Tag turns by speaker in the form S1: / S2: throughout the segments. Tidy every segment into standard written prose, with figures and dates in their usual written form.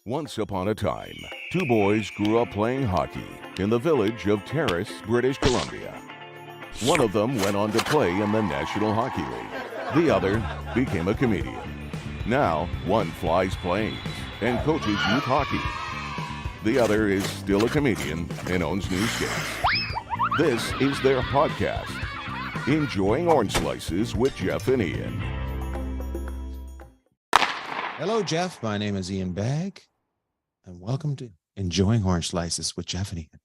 S1: Once upon a time, two boys grew up playing hockey in the village of Terrace, British Columbia. One of them went on to play in the National Hockey League. The other became a comedian. Now, one flies planes and coaches youth hockey. The other is still a comedian and owns new skates. This is their podcast, Enjoying Orange Slices with Jeff and Ian.
S2: Hello, Jeff. My name is Ian Bagg, and welcome to Enjoying Orange Slices with Jeff and Ian.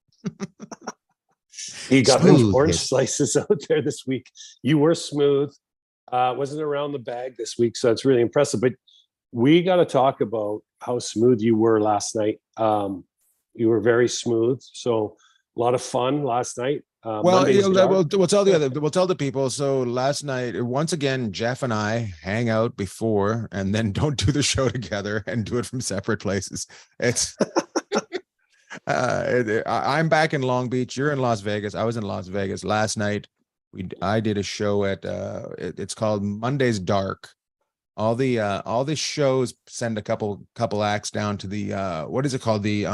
S3: You got those orange slices out there this week. You were smooth. Wasn't around the bag this week, so it's really impressive. But we got to talk about how smooth you were last night. You were very smooth. So a lot of fun last night.
S2: We'll tell the people. So last night, once again, Jeff and I hang out before and then don't do the show together and do it from separate places. It's I'm back in Long Beach. You're in Las Vegas. I was in Las Vegas last night. I did a show at it's called Monday's Dark. All the shows send a couple acts down to the what is it called, the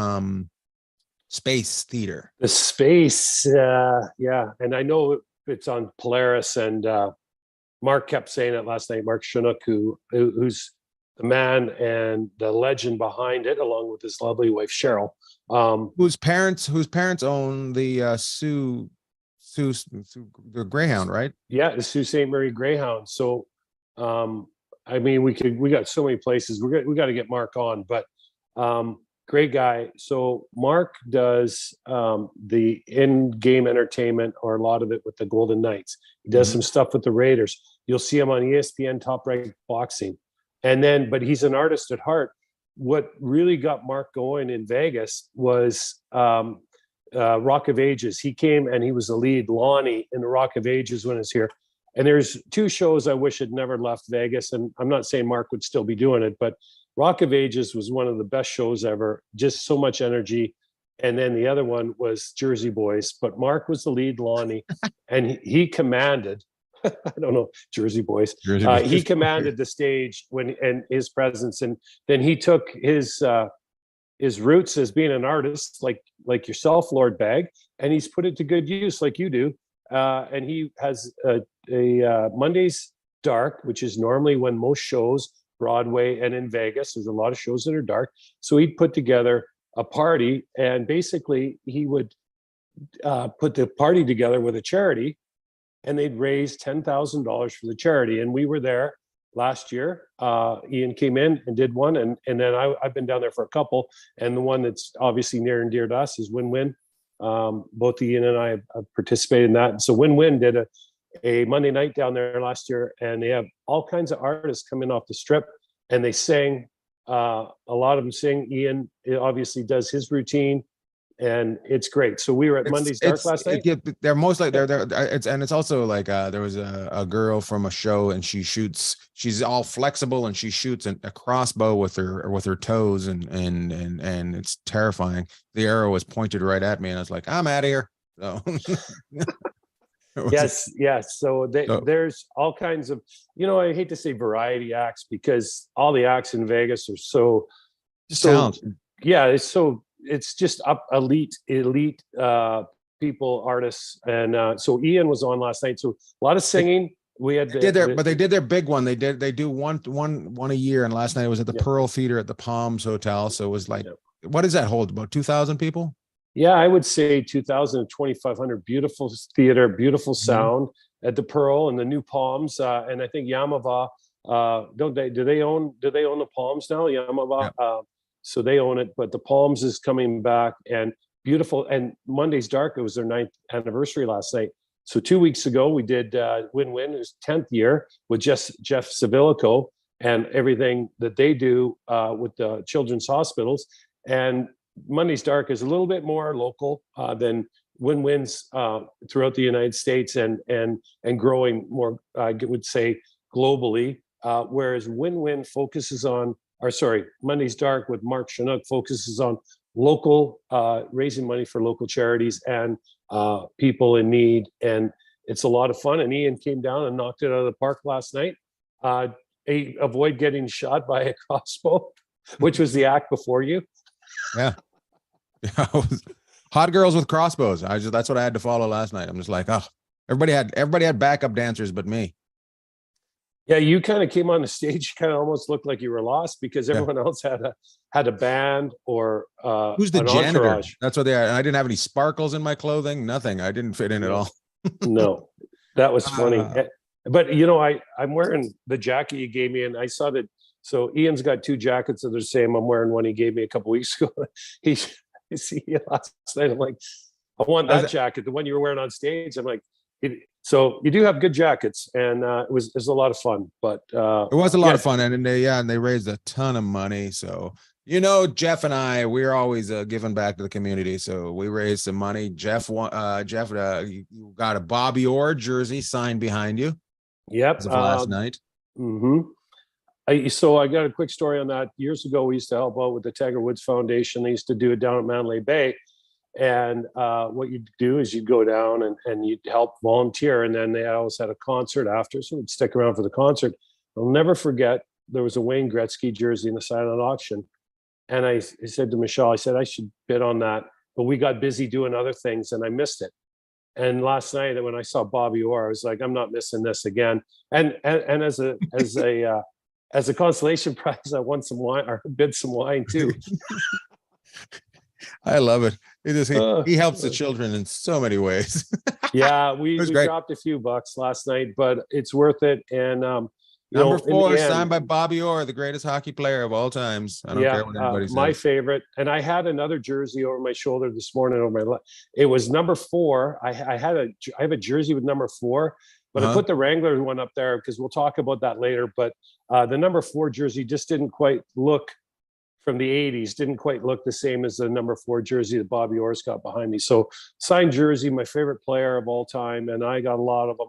S2: Space Theater.
S3: The Space, yeah. And I know it's on Polaris, and Mark kept saying it last night. Mark Chinook, who's the man and the legend behind it, along with his lovely wife Cheryl,
S2: whose parents own the Sioux the Greyhound, right?
S3: Yeah, the Sault Ste. Marie Greyhound. So, I mean, we got so many places. We got to get Mark on, but. Great guy. So Mark does the in-game entertainment, or a lot of it, with the Golden Knights. He does some stuff with the Raiders. You'll see him on ESPN Top Ranked Boxing. But he's an artist at heart. What really got Mark going in Vegas was Rock of Ages. He came and he was the lead Lonnie in the Rock of Ages when it's here. And there's two shows I wish had never left Vegas. And I'm not saying Mark would still be doing it, but Rock of Ages was one of the best shows ever. Just so much energy. And then the other one was Jersey Boys. But Mark was the lead Lonnie, and he commanded. I don't know, Jersey Boys. He commanded the stage and his presence, and then he took his roots as being an artist, like yourself, Lord Bagg, and he's put it to good use, like you do. And he has a Monday's Dark, which is normally when most shows, Broadway and in Vegas, there's a lot of shows that are dark. So he'd put together a party, and basically he would put the party together with a charity, and they'd raise $10,000 for the charity. And we were there last year. Ian came in and did one, and then I've been down there for a couple. And the one that's obviously near and dear to us is Win Win. Both Ian and I have participated in that. And so Win Win did a Monday night down there last year, and they have all kinds of artists coming off the Strip, and they sing. A lot of them sing. Ian obviously does his routine, and it's great. So we were at Monday's Dark last night.
S2: They're most like it's also like there was a girl from a show, and she's all flexible, and she shoots a crossbow with her toes, and it's terrifying. The arrow was pointed right at me, and I was like, I'm out of here. So
S3: Yes. So there's all kinds of, I hate to say variety acts, because all the acts in Vegas are so yeah, it's just up elite people, artists. And so Ian was on last night. So a lot of singing. We had they did their big one. They do one a year, and last night it was at the Pearl Theater at the Palms Hotel. So it was like, what does that hold? About 2,000 people? Yeah, I would say 2,000 to 2,500. Beautiful theater, beautiful sound at the Pearl and the new Palms, and I think Yamava. Do they own the Palms now? Yamava, so they own it. But the Palms is coming back, and beautiful. And Monday's Dark, it was their 9th anniversary last night. So 2 weeks ago we did Win Win, his 10th year, with Jeff Savilico and everything that they do with the children's hospitals. And Monday's Dark is a little bit more local than Win Win's throughout the United States, and growing more, I would say, globally. Whereas Win Win focuses on, Monday's Dark with Mark Chinook focuses on local, raising money for local charities and people in need. And it's a lot of fun. And Ian came down and knocked it out of the park last night. Avoid getting shot by a crossbow. Which was the act before you?
S2: Yeah. I was, hot girls with crossbows. That's what I had to follow last night. I'm just like, oh, everybody had backup dancers but me.
S3: Yeah, you kind of came on the stage, kind of almost looked like you were lost because
S2: Yeah.
S3: everyone else had a band or
S2: Who's the
S3: an
S2: janitor?
S3: entourage.
S2: That's what they are. And I didn't have any sparkles in my clothing, nothing. I didn't fit in at
S3: No.
S2: all.
S3: No, that was funny.
S2: Ah.
S3: But I'm wearing the jacket you gave me, and I saw that. So Ian's got 2 jackets that are the same. I'm wearing one he gave me a couple weeks ago. I see last night. I'm like, I want that jacket, the one you were wearing on stage. I'm like, so you do have good jackets, and it was a lot of fun. But
S2: it was a lot of fun, and they raised a ton of money. So Jeff and I, we're always giving back to the community. So we raised some money. Jeff, you got a Bobby Orr jersey signed behind you.
S3: Yep.
S2: As of last night.
S3: So I got a quick story on that. Years ago, we used to help out with the Tiger Woods Foundation. They used to do it down at Mandalay Bay. And what you'd do is you'd go down and you'd help volunteer. And then they always had a concert after. So we'd stick around for the concert. I'll never forget, there was a Wayne Gretzky jersey in the silent auction. And I said to Michelle, I said, I should bid on that. But we got busy doing other things and I missed it. And last night when I saw Bobby Orr, I was like, I'm not missing this again. And as a consolation prize, I won some wine or bid some wine too.
S2: I love it. He helps the children in so many ways.
S3: Yeah, we dropped a few bucks last night, but it's worth it. And
S2: number 4 signed by Bobby Orr, the greatest hocky player of all times. I don't care what anybody says.
S3: My favorite. And I had another jersey over my shoulder this morning over my left. It was number 4. I have a jersey with number 4, but I put the Wrangler one up there because we'll talk about that later. But the number 4 jersey just didn't quite look from the 80s, didn't quite look the same as the number 4 jersey that Bobby Orr's got behind me. So signed jersey, my favorite player of all time. And I got a lot of them.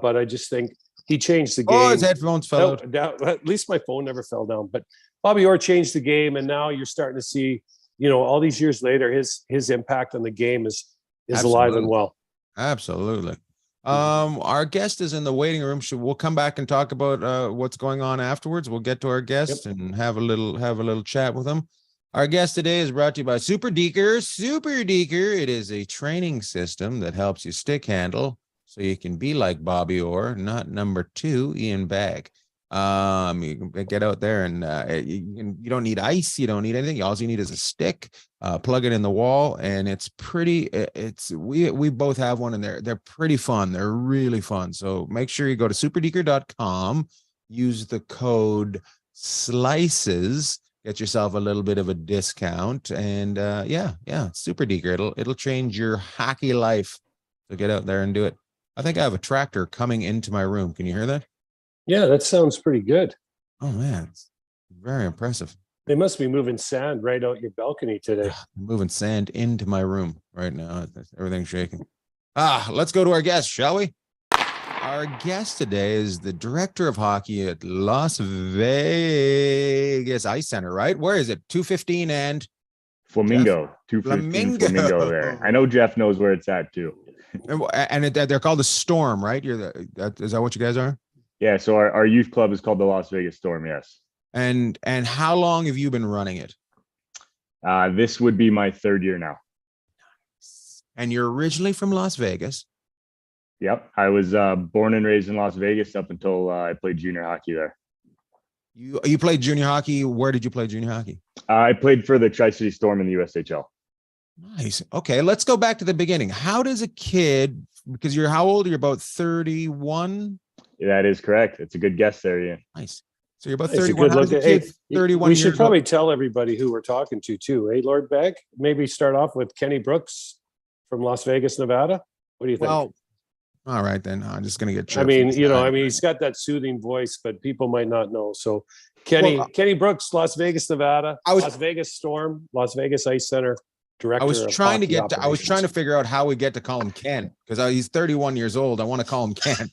S3: But I just think he changed the game.
S2: Oh, his headphones fell out.
S3: At least my phone never fell down. But Bobby Orr changed the game. And now you're starting to see, all these years later, his impact on the game is alive and well.
S2: Absolutely. Our guest is in the waiting room. We'll come back and talk about what's going on afterwards. We'll get to our guest and have a little chat with him. Our guest today is brought to you by Super Deker. Super Deker, it is a training system that helps you stick handle so you can be like Bobby Orr, not number 2 Ian Bagg. You can get out there and you don't need ice, you don't need anything. All you need is a stick. Plug it in the wall, and it's pretty. We both have one, and they're pretty fun. They're really fun. So make sure you go to superdeker.com, use the code SLICES, get yourself a little bit of a discount, and Super Deker. It'll change your hockey life. So get out there and do it. I think I have a tractor coming into my room. Can you hear that?
S3: Yeah, that sounds pretty good.
S2: Oh man, it's very impressive.
S3: They must be moving sand right out your balcony today.
S2: I'm moving sand into my room right now. Everything's shaking. Let's go to our guest, shall we? Our guest today is the director of hockey at Las Vegas Ice Center, right? Where is it? 215 and
S4: Flamingo. 215 Flamingo there. I know Jeff knows where it's at too.
S2: And they're called the Storm, right? Is that what you guys are?
S4: Yeah, so our youth club is called the Las Vegas Storm, yes.
S2: And how long have you been running it?
S4: This would be my 3rd year now.
S2: And you're originally from Las Vegas?
S4: Yep, I was born and raised in Las Vegas up until I played junior hockey there.
S2: You played junior hockey. Where did you play junior hockey?
S4: I played for the Tri-City Storm in the USHL.
S2: Nice. Okay, let's go back to the beginning. How does a kid, because how old are you? About 31?
S4: That is correct. It's a good guess there, Ian.
S2: Nice. So you're about 31. How does a kid, 31
S3: we
S2: years
S3: should probably
S2: old?
S3: tell everybody who we're talking to too. Hey, Lord Bagg, maybe start off with Kenny Brooks from Las Vegas, Nevada. What do you think?
S2: Well, all right, then I'm just going to get.
S3: I mean, he's got that soothing voice, but people might not know. So Kenny Brooks, Las Vegas, Nevada, Las Vegas Storm, Las Vegas Ice Center. Director.
S2: I was trying to figure out how we get to call him Ken because he's 31 years old. I want to call him Ken.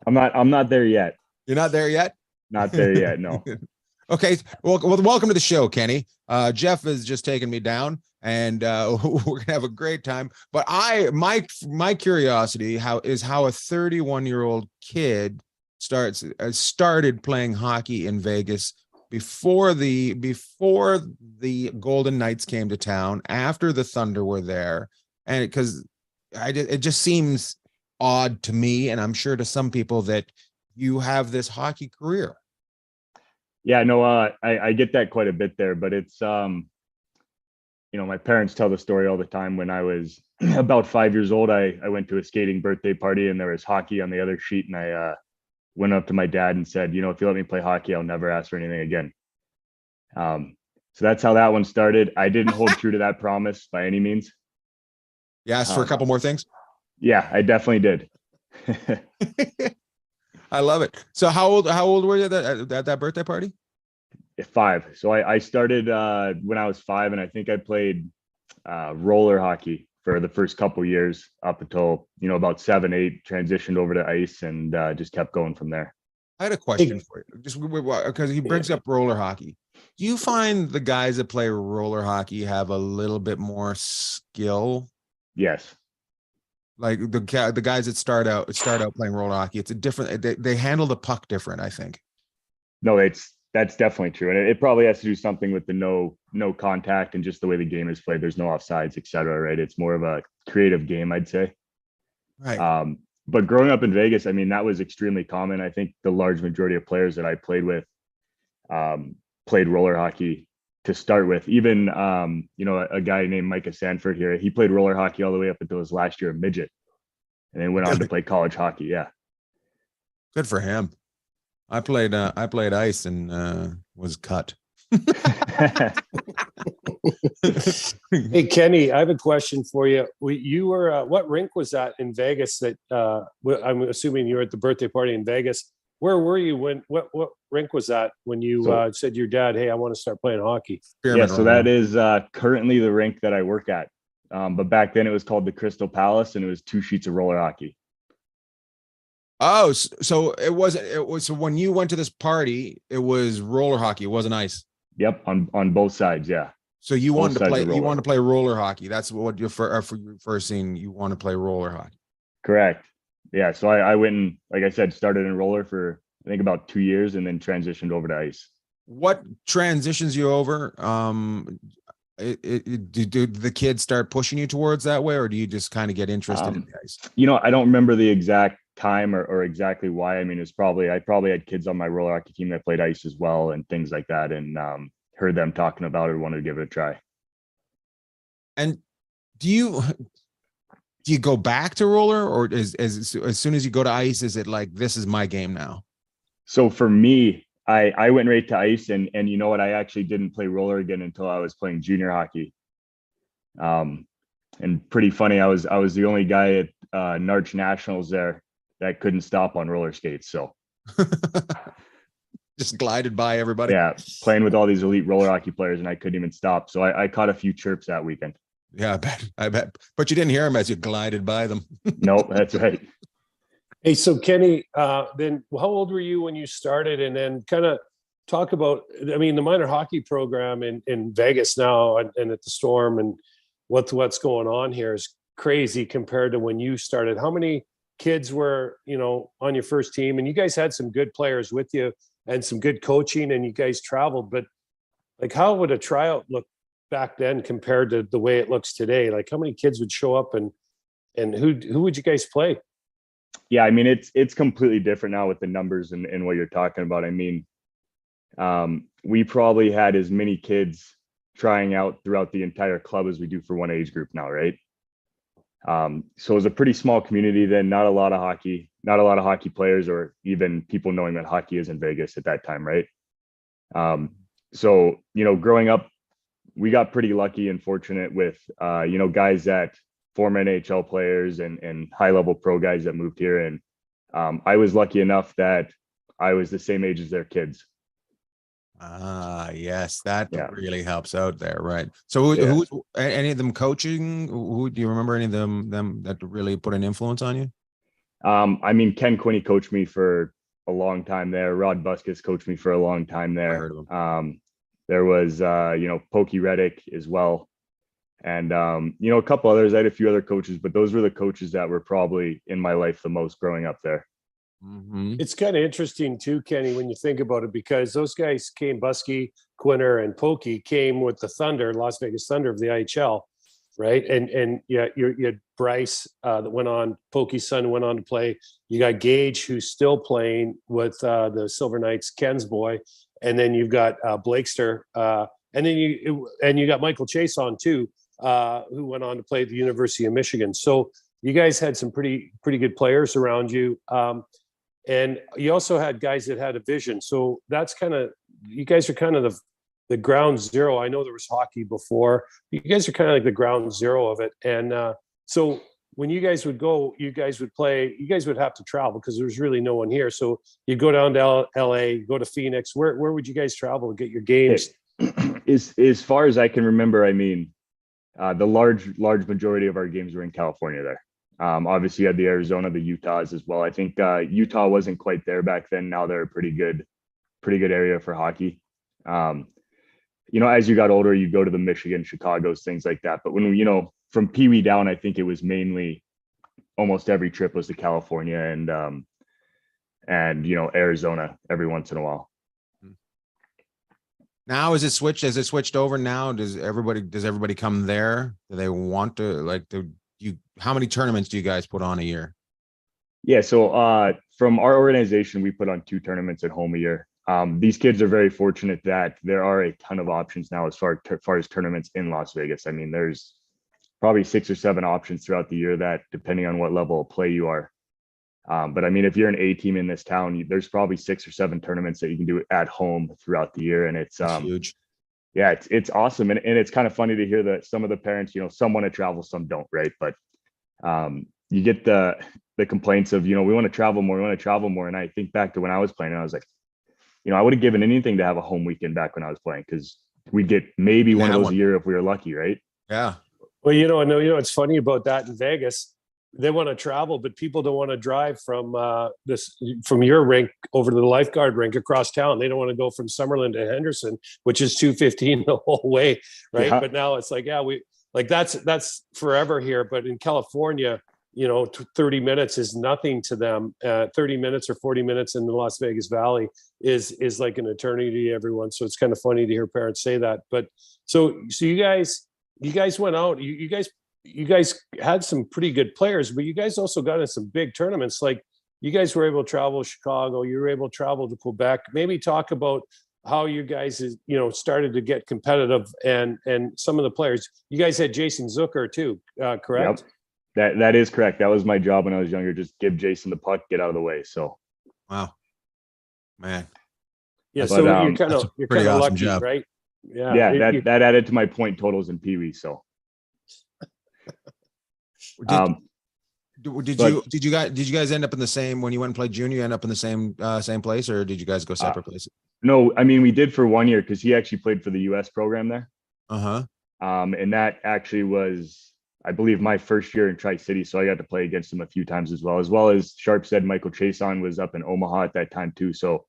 S4: I'm not there yet.
S2: You're not there yet?
S4: Not there yet, no.
S2: Okay. Well, welcome to the show, Kenny. Jeff has just taken me down and we're gonna have a great time. But my curiosity is how a 31-year-old kid started playing hockey in Vegas. before the Golden Knights came to town, after the Thunder were there, and because it just seems odd to me, and I'm sure to some people, that you have this hockey career.
S4: Yeah, no, I get that quite a bit there, but it's my parents tell the story all the time. When I was about 5 years old, I went to a skating birthday party and there was hockey on the other sheet, and I went up to my dad and said, if you let me play hockey, I'll never ask for anything again. So that's how that one started. I didn't hold true to that promise by any means.
S2: You asked for a couple more things?
S4: Yeah, I definitely did.
S2: I love it. So how old were you at that birthday party?
S4: 5. So I started when I was 5, and I think I played roller hockey for the first couple years up until about 7, 8, transitioned over to ice, and just kept going from there.
S2: I had a question for you, just because he brings up roller hockey. Do you find the guys that play roller hockey have a little bit more skill?
S4: Yes.
S2: Like the guys that start out playing roller hockey, it's a different. They handle the puck different, I think.
S4: No, that's definitely true, and it probably has to do something with the no contact and just the way the game is played. There's no offsides, etc. Right? It's more of a creative game, I'd say.
S2: Right.
S4: But growing up in Vegas, I mean, that was extremely common. I think the large majority of players that I played with played roller hockey to start with. Even a guy named Micah Sanford here, he played roller hockey all the way up until his last year of midget, and then went on to play college hockey. Yeah,
S2: good for him. I played ice and was cut.
S3: Hey, Kenny, I have a question for you. You were what rink was that in Vegas? That I'm assuming you were at the birthday party in Vegas. Where were you when? What rink was that when you said to your dad, "Hey, I want to start playing hockey"?
S4: Yeah, so that is currently the rink that I work at. But back then it was called the Crystal Palace, and it was 2 sheets of roller hockey.
S2: Oh, so it was. So when you went to this party, it was roller hockey. It wasn't ice.
S4: Yep, on both sides. Yeah.
S2: So you
S4: Both
S2: wanted to
S4: sides
S2: play.
S4: of
S2: You
S4: roller.
S2: wanted to play roller hockey. That's what for your first scene. You want to play roller hockey.
S4: Correct. Yeah. So I went and, like I said, started in roller for I think about 2 years, and then transitioned over to ice.
S2: What transitions you over? Do the kids start pushing you towards that way, or do you just kind of get interested in the ice?
S4: I don't remember the exact time or exactly why. I mean, I probably had kids on my roller hockey team that played ice as well and things like that, and heard them talking about it, wanted to give it a try.
S2: And do you go back to roller, or as soon as you go to ice, is it like, this is my game now?
S4: So for me, I went right to ice, and you know what? I actually didn't play roller again until I was playing junior hockey. And pretty funny, I was the only guy at Narch Nationals there that couldn't stop on roller skates. So
S2: just glided by everybody.
S4: Yeah, playing with all these elite roller hockey players, and I couldn't even stop. So I caught a few chirps that weekend.
S2: Yeah, I bet. But you didn't hear them as you glided by them.
S4: Nope, that's right.
S3: Hey, so Kenny, then how old were you when you started? And then kind of talk about, I mean, the minor hockey program in Vegas now and at the Storm, and what's going on here is crazy compared to when you started. How many kids were, on your first team? And you guys had some good players with you and some good coaching, and you guys traveled, but like, how would a tryout look back then compared to the way it looks today? Like, how many kids would show up, and who would you guys play?
S4: Yeah, I mean, it's completely different now with the numbers and what you're talking about. I mean, we probably had as many kids trying out throughout the entire club as we do for one age group now, right? So it was a pretty small community then, not a lot of hockey players, or even people knowing that hockey is in Vegas at that time, right? So, growing up, we got pretty lucky and fortunate with, guys that former NHL players and high-level pro guys that moved here. And I was lucky enough that I was the same age as their kids.
S2: Yes, that
S4: Yeah.
S2: really helps out there, right? So who any of them coaching? Who do you remember? Any of them that really put an influence on you?
S4: I mean, Ken Quinney coached me for a long time there. Rod Buskus coached me for a long time
S2: I
S4: there.
S2: heard of him.
S4: There was Pokey Reddick as well. And a couple others. I had a few other coaches, but those were the coaches that were probably in my life the most growing up there.
S2: Mhm.
S3: It's kind of interesting too, Kenny, when you think about it, because those guys came, Busky, Quinner, and Pokey came with the Thunder, Las Vegas Thunder of the IHL, right? And yeah, you had Bryce that went on, Pokey's son went on to play. You got Gage, who's still playing with the Silver Knights, Ken's boy, and then you've got Blakester, and then you got Michael Chase on too, who went on to play at the University of Michigan. So you guys had some pretty good players around you. And you also had guys that had a vision. So that's kind of, you guys are kind of the ground zero. I know there was hockey before. You guys are kind of like the ground zero of it. And so when you guys would go, you guys would play, you guys would have to travel because there's really no one here. So you go down to LA, go to Phoenix. Where would you guys travel to get your games?
S4: As far as I can remember, I mean, the large majority of our games were in California there. Obviously, you had the Arizona, the Utahs as well. I think Utah wasn't quite there back then. Now they're a pretty good area for hockey. You know, as you got older, you go to the Michigan, Chicago's, things like that. But when, you know, from Pee Wee down, I think it was mainly almost every trip was to California and you know, Arizona every once in a while.
S2: Now is it switched? Has it switched over now? Does everybody come there? Do they want to how many tournaments do you guys put on a year?
S4: Yeah, so from our organization, we put on 2 tournaments at home a year. These kids are very fortunate that there are a ton of options now as far as tournaments in Las Vegas. I mean, there's probably 6 or 7 options throughout the year that, depending on what level of play you are. But I mean, if you're an A team in this town, there's probably 6 or 7 tournaments that you can do at home throughout the year, and it's
S2: Huge.
S4: Yeah, it's awesome, and it's kind of funny to hear that some of the parents, you know, some want to travel, some don't, right? But you get the complaints of, you know, we want to travel more, and I think back to when I was playing, and I was like, you know, I would have given anything to have a home weekend back when I was playing, because we'd get maybe one of those a year if we were lucky, right?
S2: Yeah.
S3: Well, you know, it's funny about that in Vegas. They want to travel, but people don't want to drive from from your rink over to the lifeguard rink across town. They don't want to go from Summerlin to Henderson, which is 215 the whole way, right?
S4: Yeah.
S3: But now it's like, yeah, we like that's forever here. But in California, you know, 30 minutes is nothing to them. 30 minutes or 40 minutes in the Las Vegas Valley is like an eternity to everyone. So it's kind of funny to hear parents say that. But so you guys went out. You guys had some pretty good players, but you guys also got in some big tournaments. Like you guys were able to travel to Chicago, you were able to travel to Quebec. Maybe talk about how you guys, you know, started to get competitive and some of the players. You guys had Jason Zucker too, correct?
S4: Yep. That is correct. That was my job when I was younger. Just give Jason the puck, get out of the way. So,
S2: Wow, man.
S3: Yeah.
S4: But,
S3: so you're kind of
S2: awesome
S3: lucky,
S2: job.
S3: right? Yeah.
S4: Yeah. That added to my point totals in Pee Wee. So.
S2: Did you guys end up in the same, when you went and played junior, you end up in the same place, or did you guys go separate places?
S4: No, I mean, we did for 1 year because he actually played for the US program there.
S2: Uh-huh.
S4: And that actually was, I believe, my first year in Tri-City. So I got to play against him a few times as well as Sharp said, Michael Chason was up in Omaha at that time too. So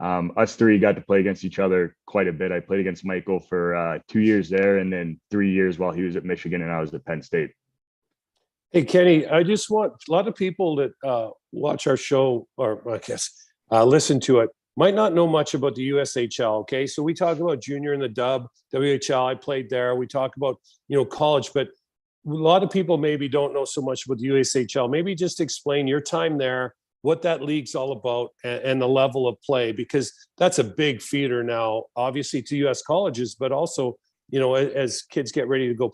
S4: us 3 got to play against each other quite a bit. I played against Michael for 2 years there, and then 3 years while he was at Michigan and I was at Penn State.
S3: Hey, Kenny, I just want a lot of people that watch our show, or I guess listen to it, might not know much about the USHL. Okay, so we talk about junior in the Dub, WHL. I played there. We talk about, you know, college, but a lot of people maybe don't know so much about the USHL. Maybe just explain your time there, what that league's all about, and the level of play, because that's a big feeder now, obviously to US colleges, but also, you know, as kids get ready to go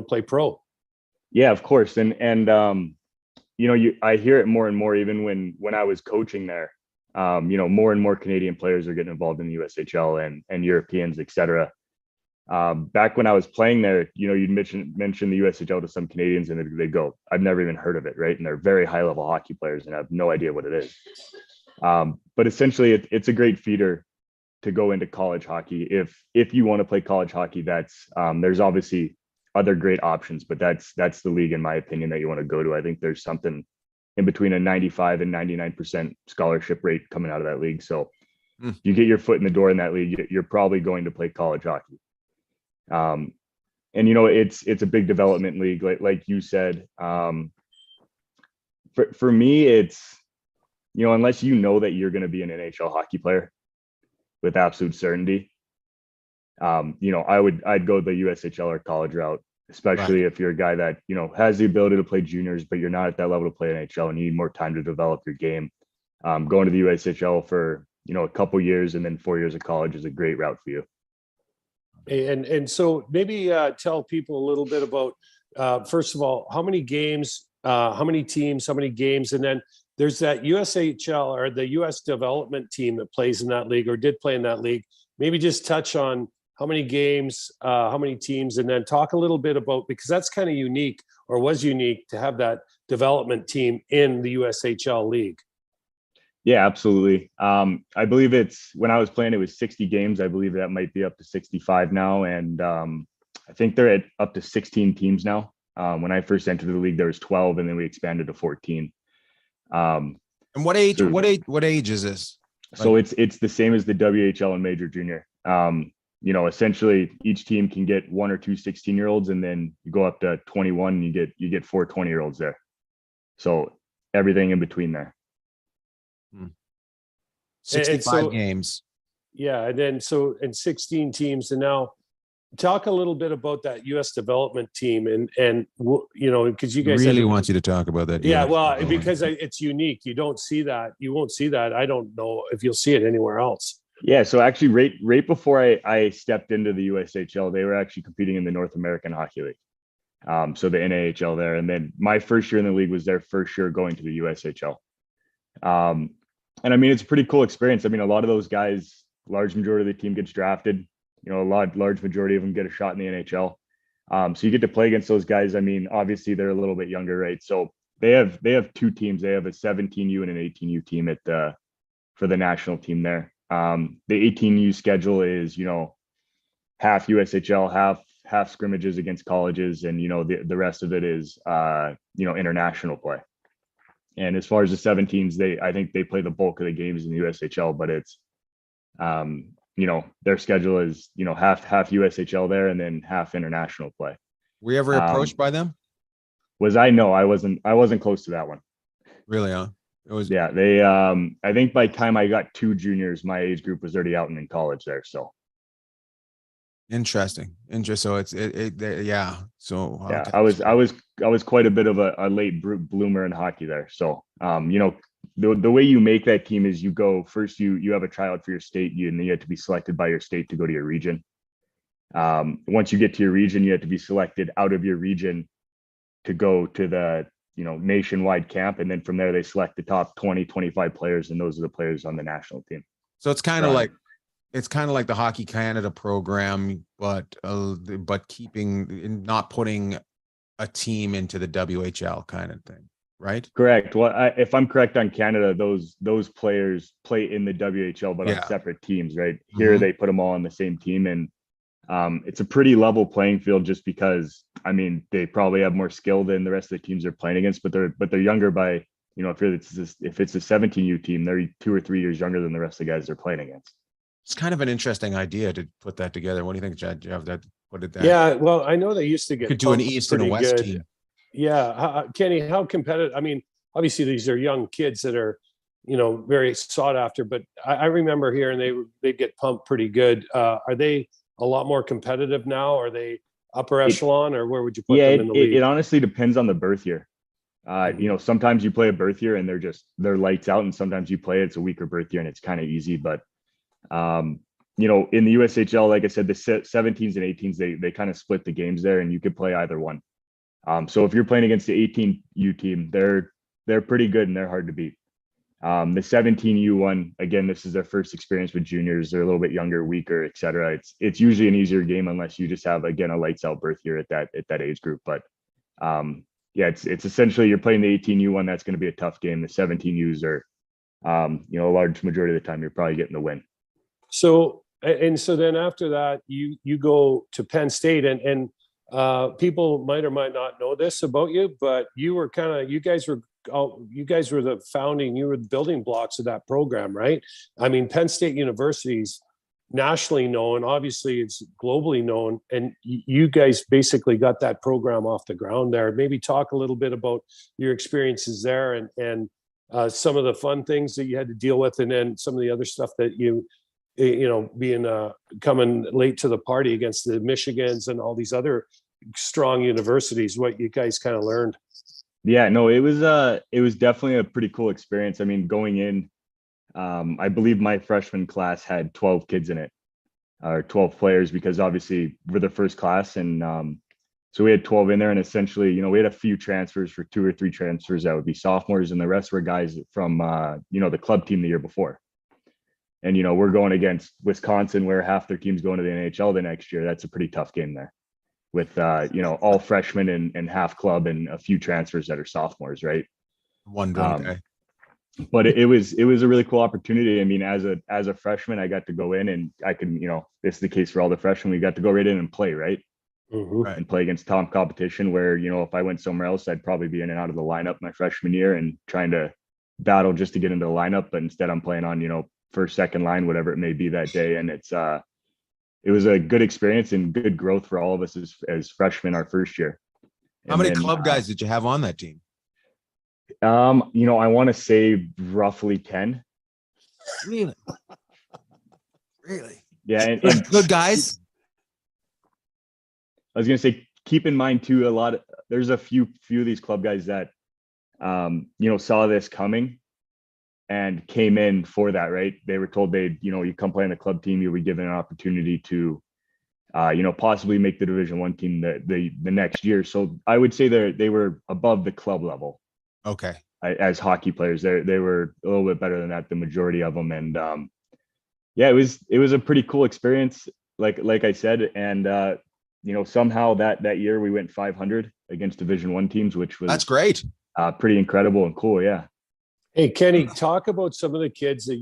S3: play pro.
S4: Yeah, of course. And you know, I hear it more and more, even when I was coaching there. You know, more and more Canadian players are getting involved in the USHL and Europeans, et cetera. Back when I was playing there, you know, you'd mention the USHL to some Canadians and they go, I've never even heard of it, right? And they're very high level hockey players and have no idea what it is. But essentially, it's a great feeder to go into college hockey. If you want to play college hockey, that's there's obviously other great options, but that's the league, in my opinion, that you want to go to. I think there's something in between a 95 and 99% scholarship rate coming out of that league. So you get your foot in the door in that league, you're probably going to play college hockey. And you know, it's a big development league, like you said. For me, it's, unless you know that you're going to be an NHL hockey player with absolute certainty, I'd go the USHL or college route, especially if you're a guy that, has the ability to play juniors, but you're not at that level to play NHL and you need more time to develop your game. Going to the USHL for, a couple years and then 4 years of college is a great route for you.
S3: And so maybe tell people a little bit about, first of all, how many games, how many teams, how many games, and then there's that USHL or the US development team that plays in that league or did play in that league. Maybe just touch on how many games, how many teams, and then talk a little bit about, because that's kind of unique or was unique to have that development team in the USHL league.
S4: Yeah, absolutely. I believe when I was playing, it was 60 games. I believe that might be up to 65 now. And I think they're at up to 16 teams now. When I first entered the league, there was 12 and then we expanded to 14.
S2: And what age, what age is this?
S4: So it's the same as the WHL and major junior. Essentially each team can get 1 or 2 16-year-olds and then you go up to 21 and you get 4 20-year-olds there. So everything in between there.
S2: 65 games.
S3: Yeah. And then, and 16 teams. And now talk a little bit about that US development team and because you guys
S2: really want you to talk about that.
S3: Yeah. Well, because it's unique. You don't see that. You won't see that. I don't know if you'll see it anywhere else.
S4: Yeah. So actually right before I stepped into the USHL, they were actually competing in the North American Hockey League. So the NAHL there. And then my first year in the league was their first year going to the USHL. And I mean, it's a pretty cool experience. I mean, a lot of those guys, large majority of the team gets drafted, large majority of them get a shot in the NHL. So you get to play against those guys. I mean, obviously they're a little bit younger, right? So they have 2 teams. They have a 17U and an 18U team for the national team there. The 18U schedule is, half USHL, half scrimmages against colleges. And, the rest of it is, international play. And as far as the 17s, I think they play the bulk of the games in the USHL, but it's, their schedule is, half USHL there and then half international play.
S2: Were you ever approached by them?
S4: No, I wasn't close to that one. Really, huh?
S2: It was.
S4: Yeah, they, I think by the time I got 2 juniors, my age group was already out and in college there. So.
S2: Interesting. So yeah. So
S4: yeah, I was quite a bit of a late bloomer in hockey there. So, the way you make that team is you go first, you have a tryout for your state, and then you have to be selected by your state to go to your region. Once you get to your region, you have to be selected out of your region to go to the, nationwide camp. And then from there, they select the top 20, 25 players. And those are the players on the national team.
S2: So it's kind of like, the Hockey Canada program, but not putting a team into the WHL kind of thing, right?
S4: Correct. Well, if I'm correct on Canada, those players play in the WHL, but on separate teams, right? Here they put them all on the same team, and it's a pretty level playing field just because, I mean, they probably have more skill than the rest of the teams they're playing against, but they're younger by, if it's a 17U team, they're 2 or 3 years younger than the rest of the guys they're playing against.
S2: It's kind of an interesting idea to put that together. What do you think, Jed? Do you have that? Put it there.
S3: Yeah, well, I know they used to get.
S2: Could do an East and a West team.
S3: Yeah, Kenny, how competitive? I mean, obviously these are young kids that are, very sought after. But I remember hearing they get pumped pretty good. Are they a lot more competitive now? Are they upper echelon, or where would you put them in the league?
S4: It honestly depends on the birth year. Sometimes you play a birth year and they're lights out, and sometimes you play it's a weaker birth year and it's kind of easy, but. In the USHL, like I said, the 17s and 18s, they kind of split the games there, and you could play either one. So if you're playing against the 18U team, they're pretty good and they're hard to beat. The 17U one, again, this is their first experience with juniors. They're a little bit younger, weaker, etc. It's usually an easier game unless you just have, again, a lights out birth year at that age group. But it's essentially you're playing the 18U one. That's going to be a tough game. The 17Us are, a large majority of the time you're probably getting the win.
S3: So then after that, you go to Penn State, and people might or might not know this about you, but you were you guys were the building blocks of that program, right? I mean, Penn State University's nationally known, obviously it's globally known, and you guys basically got that program off the ground there. Maybe talk a little bit about your experiences there and some of the fun things that you had to deal with, and then some of the other stuff that being coming late to the party against the Michigans and all these other strong universities, what you guys kind of learned.
S4: Yeah, no, it was definitely a pretty cool experience. I mean, going in, I believe my freshman class had 12 kids in it, or 12 players, because obviously we're the first class. And so we had 12 in there, and essentially, we had a few transfers for 2 or 3 transfers that would be sophomores, and the rest were guys from, the club team the year before. And, we're going against Wisconsin, where half their team's going to the NHL the next year. That's a pretty tough game there with, all freshmen and half club and a few transfers that are sophomores, right?
S2: One drunk guy.
S4: But it was a really cool opportunity. I mean, as a freshman, I got to go in, and I can, this is the case for all the freshmen. We got to go right in and play, right?
S3: Mm-hmm.
S4: And play against top competition, where, if I went somewhere else, I'd probably be in and out of the lineup my freshman year and trying to battle just to get into the lineup. But instead I'm playing on, first, second line, whatever it may be that day. And it was a good experience and good growth for all of us as freshmen our first year.
S2: How many club guys did you have on that team?
S4: I want to say roughly 10.
S2: Really? Really?
S4: Yeah. And
S2: good guys.
S4: I was going to say, keep in mind too, there's a few of these club guys that, saw this coming and came in for that, right? They were told you come play on the club team, you'll be given an opportunity to, possibly make the Division I team the next year. So I would say they were above the club level.
S2: Okay.
S4: As hockey players, they were a little bit better than that, the majority of them. And yeah, it was a pretty cool experience, like I said. And somehow that year we went 500 against Division I teams, which was,
S2: that's great.
S4: Pretty incredible and cool. Yeah.
S3: Hey, Kenny, talk about some of the kids that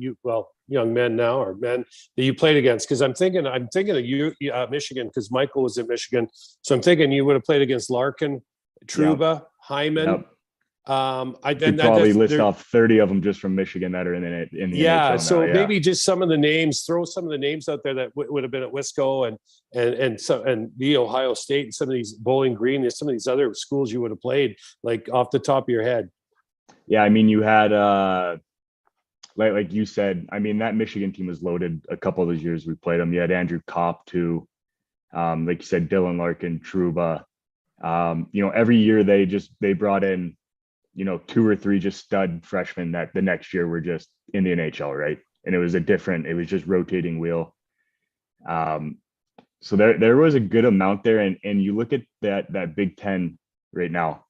S3: young men now, or men that you played against. Cause I'm thinking of you, Michigan, cause Michael was at Michigan. So I'm thinking you would have played against Larkin, Trouba, Hyman.
S4: Yep.
S3: I
S4: could probably list off 30 of them just from Michigan that are in the
S3: yeah.
S4: NHL
S3: So
S4: now, yeah.
S3: maybe just some of the names, throw some of the names out there that would have been at Wisco and the Ohio State and some of these Bowling Green, some of these other schools you would have played, like off the top of your head.
S4: Yeah, I mean, you had like you said, I mean, that Michigan team was loaded a couple of those years we played them. You had Andrew Kopp too, like you said, Dylan Larkin, Trouba. Every year they brought in 2 or 3 just stud freshmen that the next year were just in the NHL, right? And it was just rotating wheel. So there was a good amount there, and you look at that Big Ten right now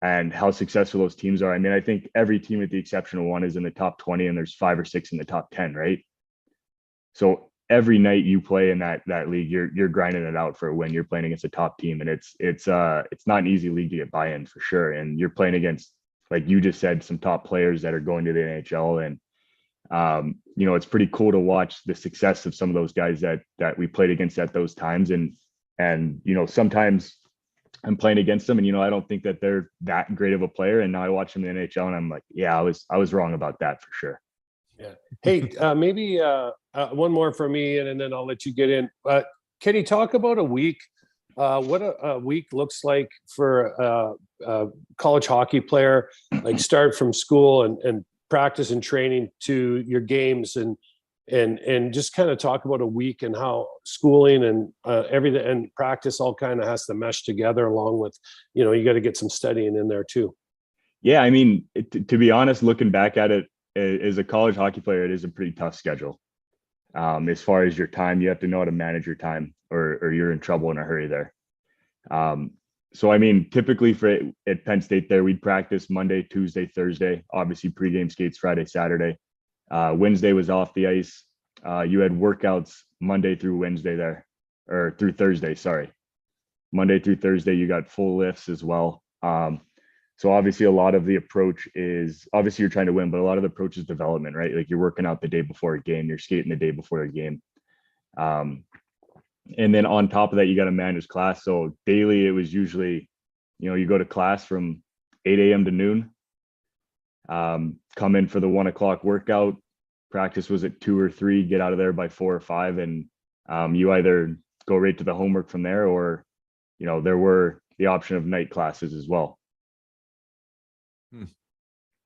S4: and how successful those teams are. I mean, I think every team with the exception of one is in the top 20, and there's 5 or 6 in the top 10, right? So every night you play in that league, you're grinding it out for a win. You're playing against a top team, and it's not an easy league to get buy-in for sure. And you're playing against, like you just said, some top players that are going to the NHL. And it's pretty cool to watch the success of some of those guys that we played against at those times. And sometimes I'm playing against them, and I don't think that they're that great of a player. And now I watch them in the NHL, and I'm like, yeah, I was wrong about that for sure.
S3: Yeah. Hey, maybe one more for me, and then I'll let you get in. Can you talk about a week? What a week looks like for a college hockey player, like start from school and practice and training to your games, and just kind of talk about a week and how schooling and everything and practice all kind of has to mesh together, along with, you got to get some studying in there too.
S4: Yeah, I mean, to be honest, looking back at it, as a college hockey player, it is a pretty tough schedule. As far as your time, you have to know how to manage your time, or you're in trouble in a hurry there. So, I mean, typically at Penn State there, we'd practice Monday, Tuesday, Thursday, obviously pregame skates Friday, Saturday. Wednesday was off the ice. You had workouts Monday through Wednesday there, or through Thursday, sorry. Monday through Thursday, you got full lifts as well. So obviously a lot of the approach is, obviously you're trying to win, but a lot of the approach is development, right? Like you're working out the day before a game, you're skating the day before a game. And then on top of that, you got to manage class. So daily, it was usually, you go to class from 8 a.m. to noon, come in for the 1 o'clock workout. Practice was at 2 or 3, get out of there by 4 or 5. And you either go right to the homework from there, or, there were the option of night classes as well.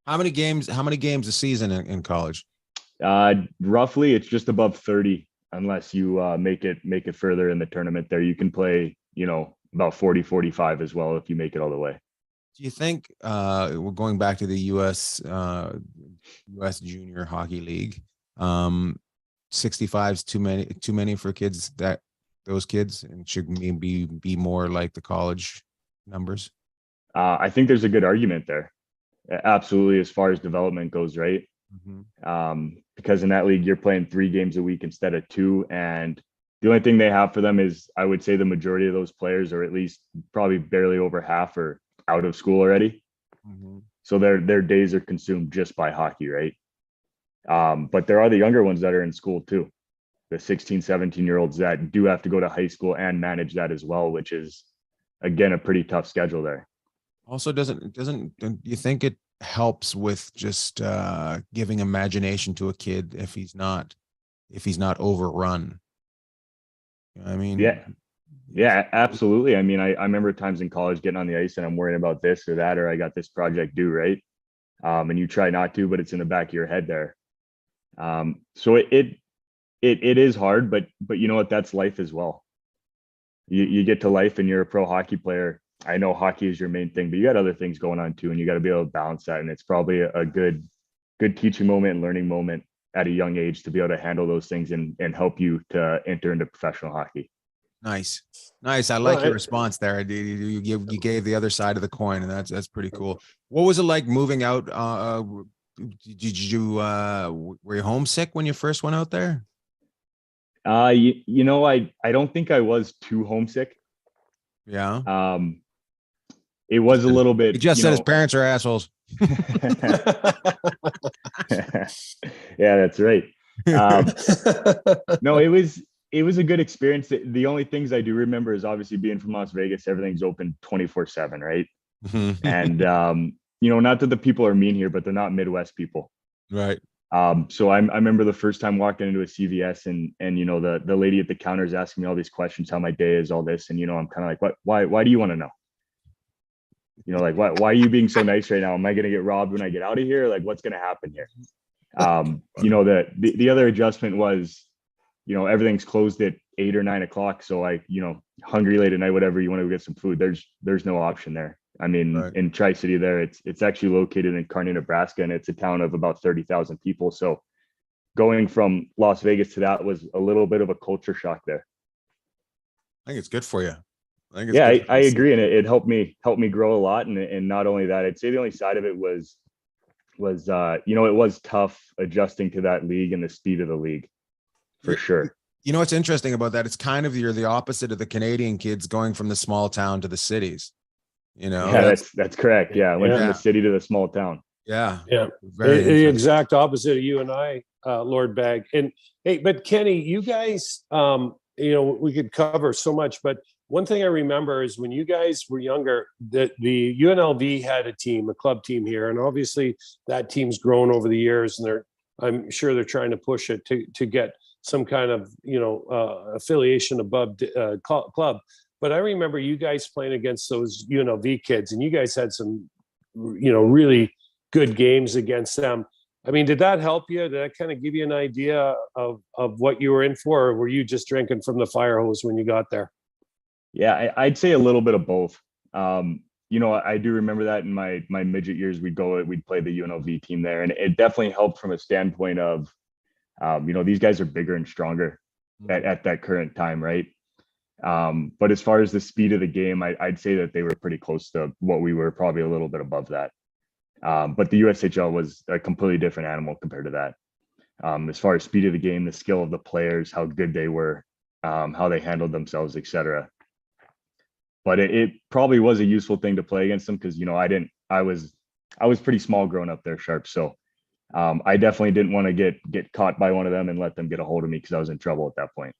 S2: How many games a season in college?
S4: Roughly, it's just above 30, unless you make it further in the tournament. There, you can play, about 40, 45 as well if you make it all the way.
S2: Do you think we're going back to the U.S. U.S. Junior Hockey League? 65 is too many for those kids, and should maybe be more like the college numbers?
S4: I think there's a good argument there. Absolutely, as far as development goes, right? Because in that league, you're playing 3 games a week instead of 2. And the only thing they have for them is, I would say the majority of those players, or at least probably barely over half, are out of school already. So their days are consumed just by hockey, right? But there are the younger ones that are in school too. The 16, 17-year-olds that do have to go to high school and manage that as well, which is, again, a pretty tough schedule there.
S2: Also, don't you think it helps with just giving imagination to a kid if he's not overrun? I mean,
S4: yeah, absolutely. I mean, I remember times in college getting on the ice and I'm worrying about this or that, or I got this project due, right? And you try not to, but it's in the back of your head there. So it is hard, but you know what? That's life as well. You get to life and you're a pro hockey player. I know hockey is your main thing, but you got other things going on too, and you got to be able to balance that. And it's probably a good teaching moment and learning moment at a young age to be able to handle those things and help you to enter into professional hockey.
S2: Nice. I like your response there. You gave the other side of the coin, and that's pretty cool. What was it like moving out? Did you were you homesick when you first went out there?
S4: I don't think I was too homesick.
S2: Yeah.
S4: It was a little bit.
S2: He just said his parents are assholes.
S4: Yeah, that's right. No, it was a good experience. The only things I do remember is obviously being from Las Vegas, everything's open 24/7, right? And not that the people are mean here, but they're not Midwest people.
S2: Right.
S4: So I remember the first time walking into a CVS and the lady at the counter is asking me all these questions, how my day is, all this. And, I'm kind of like, why do you want to know? Like, why are you being so nice right now? Am I going to get robbed when I get out of here? Like, what's going to happen here? The other adjustment was, everything's closed at 8 or 9 o'clock. So hungry late at night, whatever, you want to go get some food. There's no option there. I mean, right. In Tri-City there, it's actually located in Kearney, Nebraska, and it's a town of about 30,000 people. So going from Las Vegas to that was a little bit of a culture shock there.
S2: I think it's good for you.
S4: I agree. And it helped me grow a lot. And not only that, I'd say the only side of it was it was tough adjusting to that league and the speed of the league, for sure.
S2: What's interesting about that? It's kind of, you're the opposite of the Canadian kids going from the small town to the cities.
S4: Yeah, that's correct. Yeah, I went from the city to the small town.
S3: Yeah. The exact opposite of you and I, Lord Bag. And hey, but Kenny, you guys, we could cover so much, but one thing I remember is when you guys were younger, that the UNLV had a club team here, and obviously that team's grown over the years, and I'm sure they're trying to push it to get some kind of affiliation above club. But I remember you guys playing against those UNLV kids, and you guys had some, really good games against them. I mean, did that help you? Did that kind of give you an idea of what you were in for, or were you just drinking from the fire hose when you got there?
S4: Yeah, I'd say a little bit of both. I do remember that in my midget years, we'd play the UNLV team there, and it definitely helped from a standpoint of, these guys are bigger and stronger at that current time, right? But as far as the speed of the game, I'd say that they were pretty close to what we were, probably a little bit above that. But the USHL was a completely different animal compared to that. As far as speed of the game, the skill of the players, how good they were, how they handled themselves, etc. But it probably was a useful thing to play against them because, I was pretty small growing up there, Sharp. So I definitely didn't want to get caught by one of them and let them get a hold of me because I was in trouble at that point.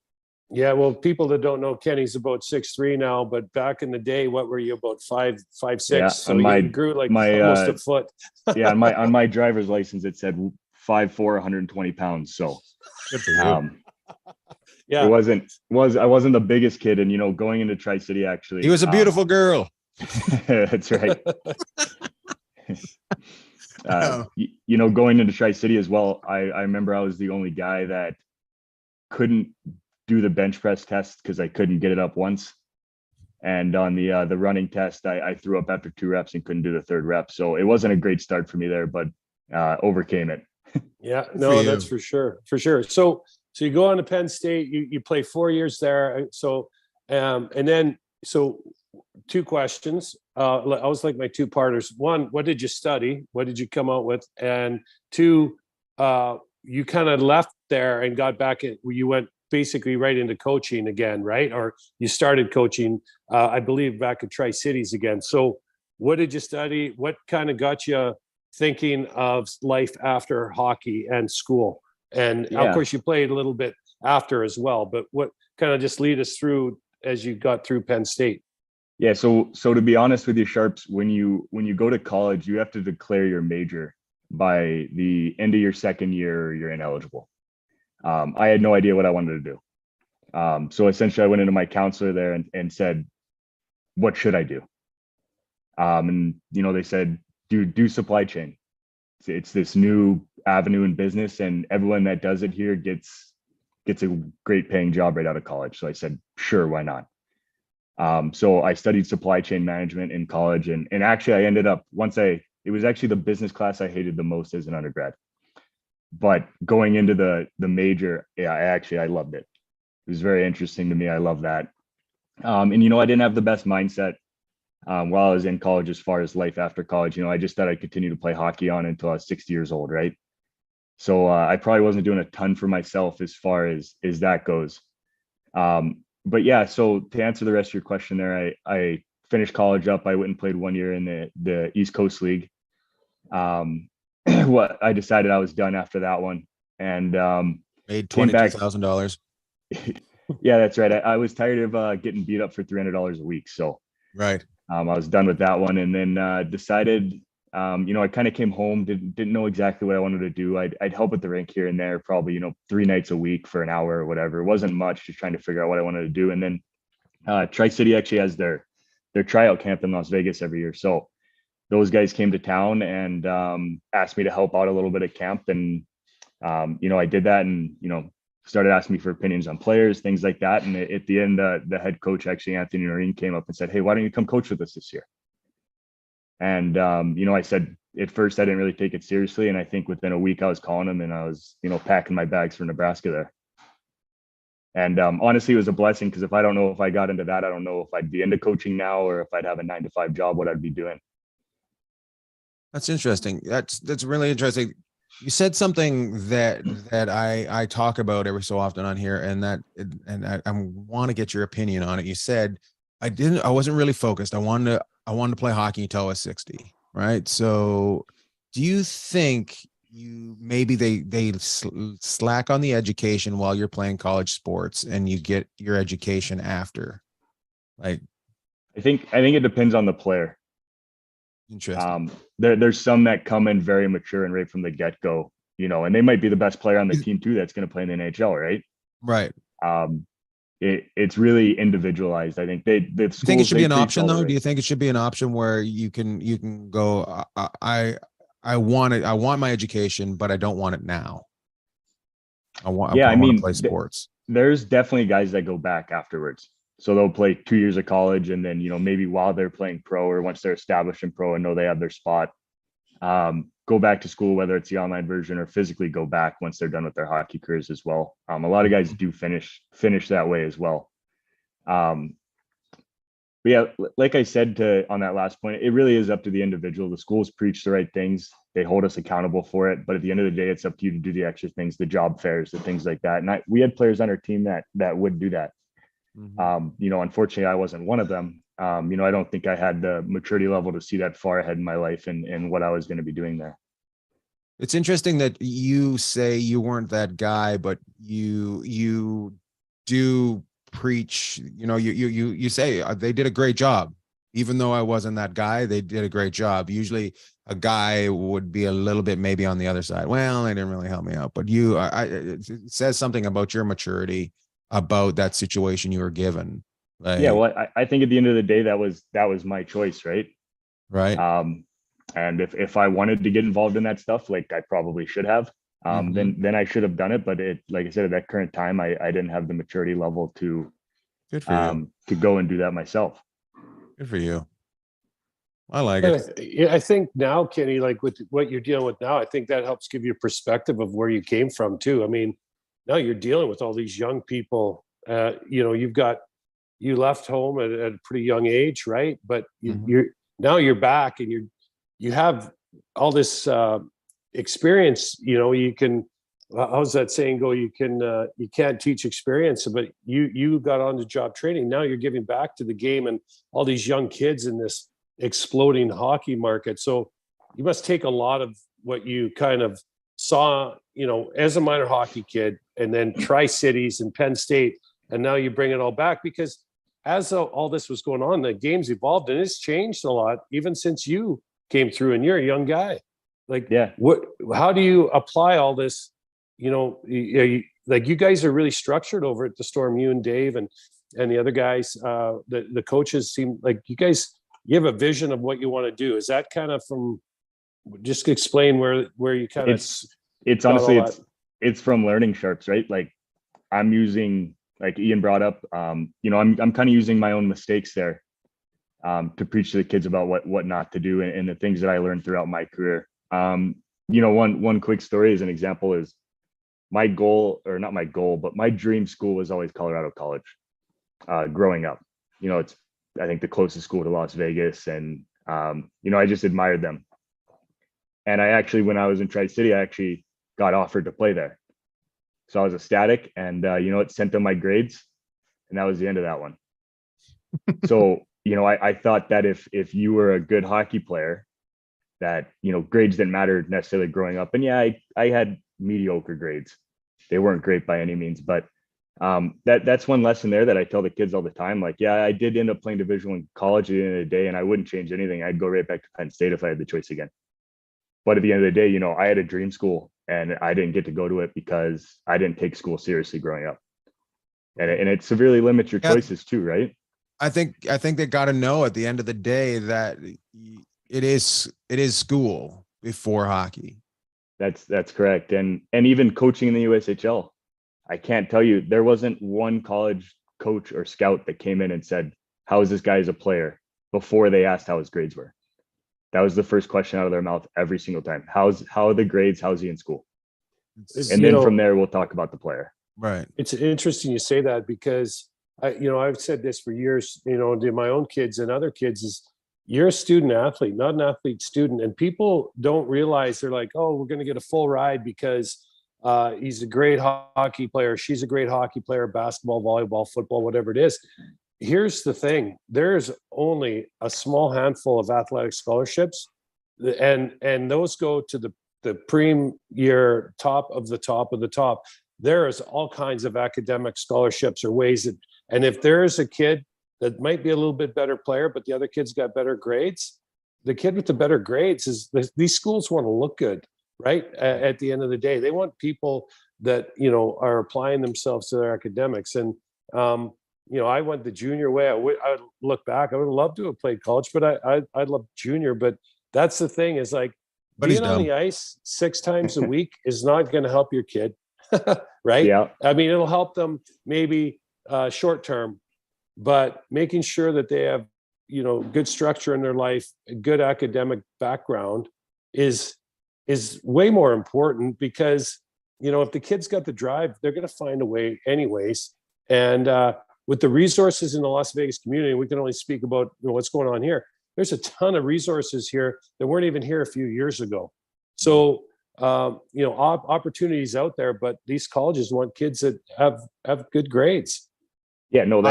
S3: Yeah, well, people that don't know, Kenny's about 6'3" now, but back in the day, what were you, about 5'6"?
S4: Yeah,
S3: so you grew like almost a foot.
S4: Yeah, on my driver's license it said 5'4", 120 pounds. So
S2: good for you.
S3: Yeah,
S4: I wasn't the biggest kid, and going into Tri-City, actually,
S2: he was a beautiful girl.
S4: That's right. You know, going into Tri-City as well, I remember I was the only guy that couldn't do the bench press test because I couldn't get it up once. And on the running test, I threw up after 2 reps and couldn't do the 3rd rep. So it wasn't a great start for me there, but overcame it.
S3: Yeah,
S2: Good
S3: no,
S2: for
S3: that's
S2: you.
S3: for sure, for sure. So you go on to Penn State, you play 4 years there. So and then so 2 questions. I was like my 2-parters. 1, what did you study? What did you come out with? And 2, you kind of left there and got back in. You went basically right into coaching again, right? Or you started coaching, I believe, back at Tri-Cities again. So what did you study? What kind of got you thinking of life after hockey and school? And of
S4: Yeah.
S3: course, you played a little bit after as well. But what kind of just lead us through as you got through Penn State?
S4: Yeah. So to be honest with you, Sharps, when you go to college, you have to declare your major by the end of your 2nd year, or you're ineligible. I had no idea what I wanted to do. So essentially I went into my counselor there and said, what should I do? And, you know, they said, do supply chain. It's this new avenue in business, and everyone that does it here gets a great paying job right out of college. So I said, sure, why not? So I studied supply chain management in college, and actually I ended up, it was actually the business class I hated the most as an undergrad. But going into the major, yeah, I loved it. It was very interesting to me. I love that. And, you know, I didn't have the best mindset while I was in college as far as life after college. You know, I just thought I'd continue to play hockey on until I was 60 years old, right? So I probably wasn't doing a ton for myself as far as that goes. But yeah, so to answer the rest of your question there, I finished college up. I went and played 1 year in the East Coast League. What I decided I was done after that one, and
S2: Made
S4: came back.
S2: $22,000.
S4: Yeah, that's right. I was tired of getting beat up for $300 a week, so
S2: Right.
S4: I was done with that one, and then decided, you know, I kind of came home, didn't know exactly what I wanted to do. I'd help at the rink here and there, probably, you know, 3 nights a week for an hour or whatever. It wasn't much, just trying to figure out what I wanted to do. And then Tri-City actually has their tryout camp in Las Vegas every year, so those guys came to town and asked me to help out a little bit at camp. And, you know, I did that, and, you know, started asking me for opinions on players, things like that. And at the end, the head coach, actually, Anthony Noreen, came up and said, hey, why don't you come coach with us this year? And, you know, I said, at first, I didn't really take it seriously. And I think within a week I was calling him, and I was, you know, packing my bags for Nebraska there. And honestly, it was a blessing, because if I don't know if I got into that, I don't know if I'd be into coaching now, or if I'd have a 9-to-5 job, what I'd be doing.
S2: That's interesting. That's really interesting. You said something that I talk about every so often on here, and I want to get your opinion on it. You said I wasn't really focused. I wanted to play hockey until I was 60, right? So do you think maybe they slack on the education while you're playing college sports, and you get your education after? Like,
S4: I think it depends on the player.
S2: interesting.
S4: There's some that come in very mature and right from the get-go, you know, and they might be the best player on the team too that's going to play in the NHL, right?
S2: Right.
S4: It's really individualized. I think
S2: Do you think it should be an option though? Do you think it should be an option where you can go, I want my education, but I don't want it now. I want to play sports.
S4: There's definitely guys that go back afterwards. So they'll play 2 years of college, and then, you know, maybe while they're playing pro, or once they're established in pro and know they have their spot, go back to school, whether it's the online version, or physically go back once they're done with their hockey careers as well. A lot of guys do finish that way as well. But yeah, like I said on that last point, it really is up to the individual. The schools preach the right things. They hold us accountable for it. But at the end of the day, it's up to you to do the extra things, the job fairs, the things like that. And we had players on our team that would do that.
S2: Mhm.
S4: You know, unfortunately, I wasn't one of them. You know, I don't think I had the maturity level to see that far ahead in my life and what I was going to be doing there.
S2: It's interesting that you say you weren't that guy, but you do preach, you know, you say they did a great job. Even though I wasn't that guy, they did a great job. Usually a guy would be a little bit maybe on the other side. Well, they didn't really help me out, but it says something about your maturity, about that situation you were given. Like,
S4: yeah, well, I think at the end of the day, that was my choice, right?
S2: right.
S4: And if I wanted to get involved in that stuff, like I probably should have, then I should have done it. But it, like I said, at that current time, I didn't have the maturity level
S2: Good for you.
S4: to go and do that myself.
S2: Good for you. I like
S3: And
S2: it.
S3: I think now, Kenny, like with what you're dealing with now, I think that helps give you a perspective of where you came from too. I mean, now you're dealing with all these young people. You know, you left home at a pretty young age, right? But you're now you're back and you have all this experience. You know, you can. How's that saying go? You can't teach experience, but you got on the job training. Now you're giving back to the game and all these young kids in this exploding hockey market. So you must take a lot of what you kind of saw, you know, as a minor hockey kid, and then Tri-Cities and Penn State, and now you bring it all back because as all this was going on, the game's evolved and it's changed a lot, even since you came through and you're a young guy. Like,
S4: Yeah.
S3: How do you apply all this? You know, like you guys are really structured over at the Storm, you and Dave and the other guys, the coaches seem like you have a vision of what you want to do. Is that kind of from, just explain where you kind of,
S4: it's honestly, it's from Learning Sharps, right? Like I'm using, like Ian brought up, you know, I'm kind of using my own mistakes there to preach to the kids about what not to do and the things that I learned throughout my career. You know, one quick story as an example is my goal, or not my goal, but my dream school was always Colorado College growing up. You know, it's, I think, the closest school to Las Vegas. And, you know, I just admired them. And I actually, when I was in Tri-City, I actually got offered to play there. So I was ecstatic and, you know, it sent them my grades and that was the end of that one. So, you know, I thought that if you were a good hockey player, that, you know, grades didn't matter necessarily growing up. And yeah, I had mediocre grades. They weren't great by any means, but that's one lesson there that I tell the kids all the time. Like, yeah, I did end up playing Division I college at the end of the day, and I wouldn't change anything. I'd go right back to Penn State if I had the choice again. But at the end of the day, you know, I had a dream school and I didn't get to go to it because I didn't take school seriously growing up. And it severely limits your choices too, right?
S2: I think they got to know at the end of the day that it is school before hockey.
S4: That's correct. And even coaching in the USHL, I can't tell you, there wasn't one college coach or scout that came in and said, how is this guy as a player, before they asked how his grades were. That was the first question out of their mouth every single time. How are the grades? How's he in school? And then from there, we'll talk about the player.
S2: Right.
S3: It's interesting you say that because I've said this for years, you know, to my own kids and other kids is you're a student athlete, not an athlete student. And people don't realize, they're like, oh, we're going to get a full ride because he's a great hockey player. She's a great hockey player, basketball, volleyball, football, whatever it is. Here's the thing. There's only a small handful of athletic scholarships and those go to the premier top of the top of the top. There is all kinds of academic scholarships or ways that, and if there is a kid that might be a little bit better player, but the other kid's got better grades, the kid with the better grades is, these schools want to look good, right? At the end of the day, they want people that, you know, are applying themselves to their academics. And, you know, I went the junior way. I would look back, I would love to have played college, but I'd love junior. But that's the thing is like,
S2: But
S3: being on the ice 6 times a week is not going to help your kid. Right?
S4: Yeah.
S3: I mean, it'll help them maybe short term, but making sure that they have, you know, good structure in their life, a good academic background is way more important because, you know, if the kid's got the drive, they're going to find a way anyways. And with the resources in the Las Vegas community, we can only speak about, you know, what's going on here. There's a ton of resources here that weren't even here a few years ago. So, you know, opportunities out there, but these colleges want kids that have good grades.
S4: Yeah, no,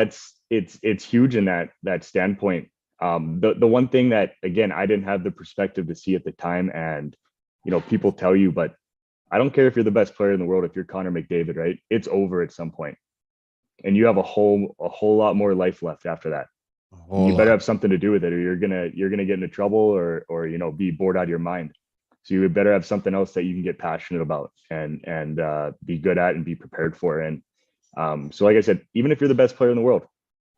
S4: it's huge in that standpoint. The one thing that, again, I didn't have the perspective to see at the time, and, you know, people tell you, but I don't care if you're the best player in the world, if you're Connor McDavid, right? It's over at some point. And you have a whole lot more life left after that. You better have something to do with it, or you're gonna get into trouble or you know, be bored out of your mind. So you better have something else that you can get passionate about and be good at and be prepared for. And so, like I said, even if you're the best player in the world,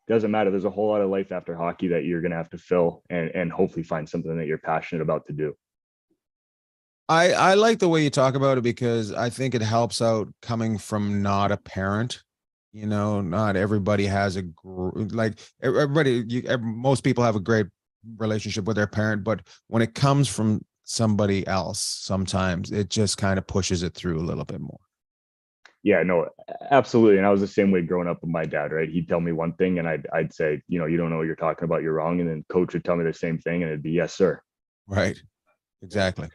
S4: doesn't matter. There's a whole lot of life after hockey that you're going to have to fill and hopefully find something that you're passionate about to do.
S2: I like the way you talk about it because I think it helps out coming from not a parent. You know, not everybody has like everybody. Most people have a great relationship with their parent, but when it comes from somebody else, sometimes it just kind of pushes it through a little bit more.
S4: Yeah, no, absolutely. And I was the same way growing up with my dad, right? He'd tell me one thing and I'd say, you know, you don't know what you're talking about, you're wrong. And then coach would tell me the same thing and it'd be, yes, sir.
S2: Right. Exactly.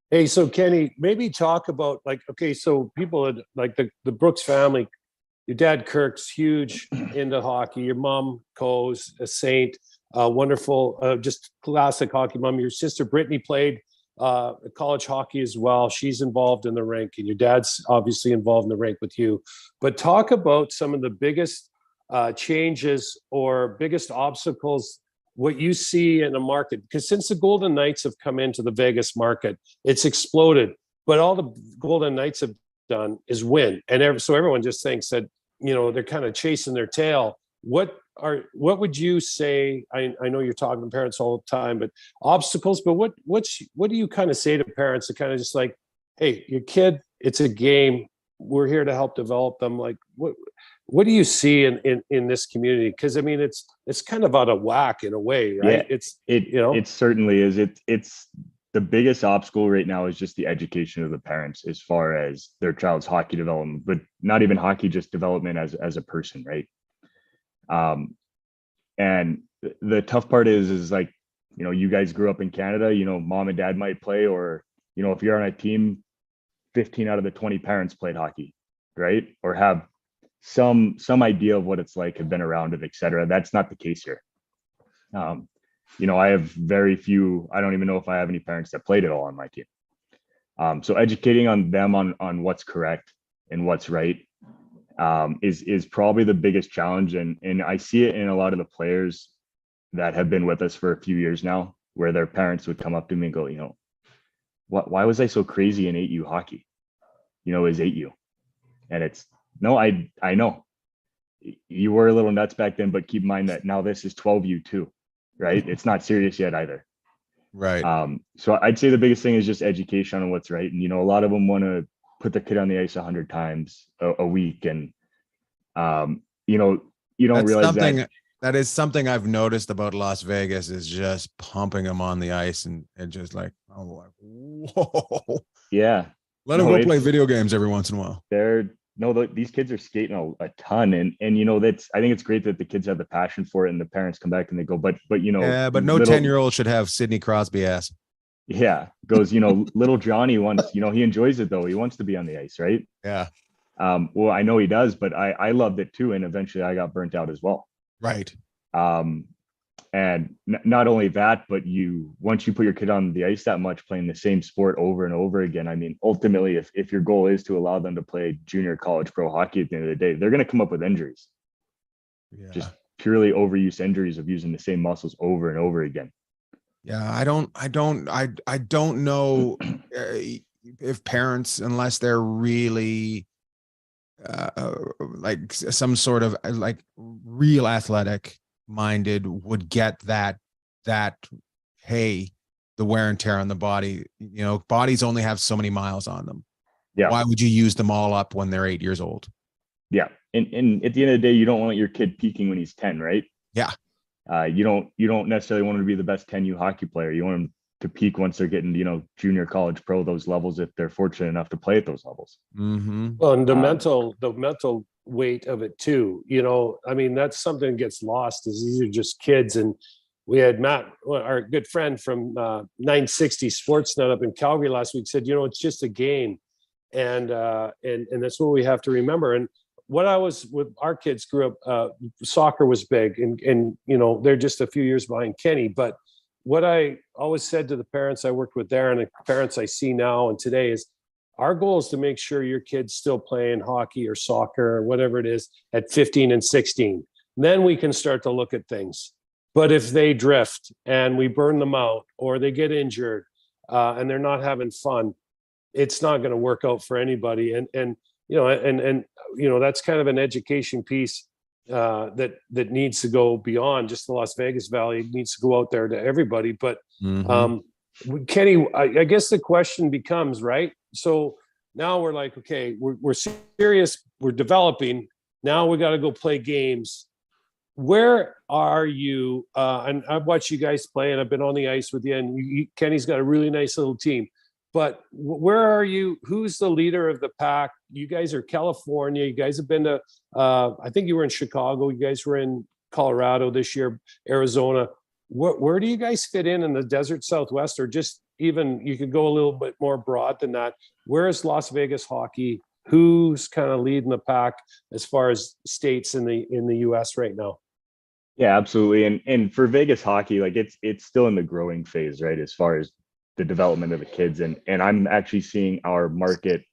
S3: Hey, so Kenny, maybe talk about like, okay, so people like the Brooks family, your dad Kirk's huge into hockey, your mom Co's a saint, wonderful, just classic hockey mom. Your sister Brittany played college hockey as well. She's involved in the rink, and your dad's obviously involved in the rink with you. But talk about some of the biggest changes or biggest obstacles, what you see in the market. Because since the Golden Knights have come into the Vegas market, it's exploded. But all the Golden Knights have done is win, and so everyone just thinks that, you know, they're kind of chasing their tail. What would you say? I know you're talking to parents all the time, but obstacles. But what do you kind of say to parents to kind of just like, hey, your kid, it's a game. We're here to help develop them. Like, what do you see in this community? Because I mean, it's kind of out of whack in a way, right?
S4: Yeah,
S3: it
S4: it certainly is. It's the biggest obstacle right now is just the education of the parents as far as their child's hockey development, but not even hockey, just development as a person, right? And the tough part is like, you know, you guys grew up in Canada, you know, mom and dad might play, or, you know, if you're on a team, 15 out of the 20 parents played hockey, right? Or have some idea of what it's like, have been around it, etc. That's not the case here. You know, I have very few, I don't even know if I have any parents that played at all on my team. So educating on them on what's correct and what's right is probably the biggest challenge. And I see it in a lot of the players that have been with us for a few years now, where their parents would come up to me and go, you know, why was I so crazy in 8U hockey? You know, is 8U. And it's, no, I know you were a little nuts back then, but keep in mind that now this is 12U too, right? It's not serious yet either.
S2: Right.
S4: So I'd say the biggest thing is just education on what's right. And, you know, a lot of them want to put the kid on the ice 100 times a week. And, you know, you don't realize
S2: that is something I've noticed about Las Vegas is just pumping them on the ice and just like, oh, like, whoa.
S4: Yeah.
S2: Let them go play video games every once in a while.
S4: These kids are skating a ton. And, you know, I think it's great that the kids have the passion for it and the parents come back and they go, but, you know,
S2: yeah, but no 10-year-old should have Sidney Crosby ass.
S4: Yeah. Goes, you know, little Johnny wants, you know, he enjoys it though. He wants to be on the ice. Right.
S2: Yeah.
S4: Well, I know he does, but I loved it too. And eventually I got burnt out as well.
S2: Right.
S4: And not only that, but once you put your kid on the ice that much, playing the same sport over and over again, I mean, ultimately, if your goal is to allow them to play junior college pro hockey at the end of the day, they're going to come up with injuries. Yeah. Just purely overuse injuries of using the same muscles over and over again.
S2: Yeah, I don't know if parents, unless they're really like some sort of like real athletic minded, would get that hey, the wear and tear on the body, you know, bodies only have so many miles on them. Yeah. Why would you use them all up when they're 8 years old?
S4: Yeah. And at the end of the day, you don't want your kid peaking when he's 10, right?
S2: Yeah.
S4: You don't necessarily want him to be the best 10U hockey player. You want him to peak once they're getting, you know, junior college pro, those levels, if they're fortunate enough to play at those levels.
S2: Mm-hmm.
S3: Well, and the mental weight of it too, you know, I mean, that's something that gets lost, is these are just kids. And we had Matt, our good friend from 960 Sportsnet up in Calgary last week, said, you know, it's just a game. And that's what we have to remember. And what I was with our kids grew up, soccer was big, and you know, they're just a few years behind Kenny. But what I always said to the parents I worked with there and the parents I see now and today is, our goal is to make sure your kid's still playing hockey or soccer or whatever it is at 15 and 16. Then we can start to look at things. But if they drift and we burn them out, or they get injured and they're not having fun, it's not going to work out for anybody. And you know, and you know, that's kind of an education piece that needs to go beyond just the Las Vegas Valley. It needs to go out there to everybody. But
S2: Mhm.
S3: Kenny, I guess the question becomes, right? So now we're like, okay, we're serious, we're developing. Now we got to go play games. Where are you? And I've watched you guys play, and I've been on the ice with you. And Kenny's got a really nice little team. But where are you? Who's the leader of the pack? You guys are California. You guys have been to. I think you were in Chicago. You guys were in Colorado this year, Arizona. Where do you guys fit in the desert Southwest, or just even you could go a little bit more broad than that? Where is Las Vegas hockey? Who's kind of leading the pack as far as states in the U.S. right now?
S4: Yeah, absolutely. And for Vegas hockey, like it's still in the growing phase, right? As far as the development of the kids. And I'm actually seeing our market,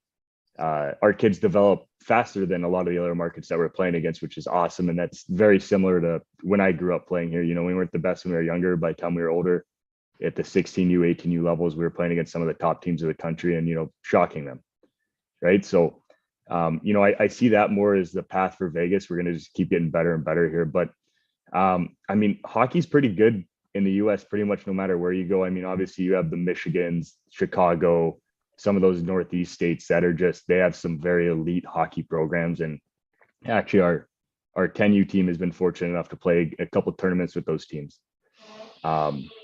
S4: our kids develop faster than a lot of the other markets that we're playing against, which is awesome. And that's very similar to when I grew up playing here. You know, we weren't the best when we were younger. By the time we were older, at the 16U, 18U levels, we were playing against some of the top teams of the country and, you know, shocking them. Right. So, you know, I see that more as the path for Vegas. We're going to just keep getting better and better here. But I mean, hockey's pretty good in the US pretty much no matter where you go. I mean, obviously you have the Michigans, Chicago, some of those Northeast states that are just, they have some very elite hockey programs. And actually our 10U team has been fortunate enough to play a couple tournaments with those teams,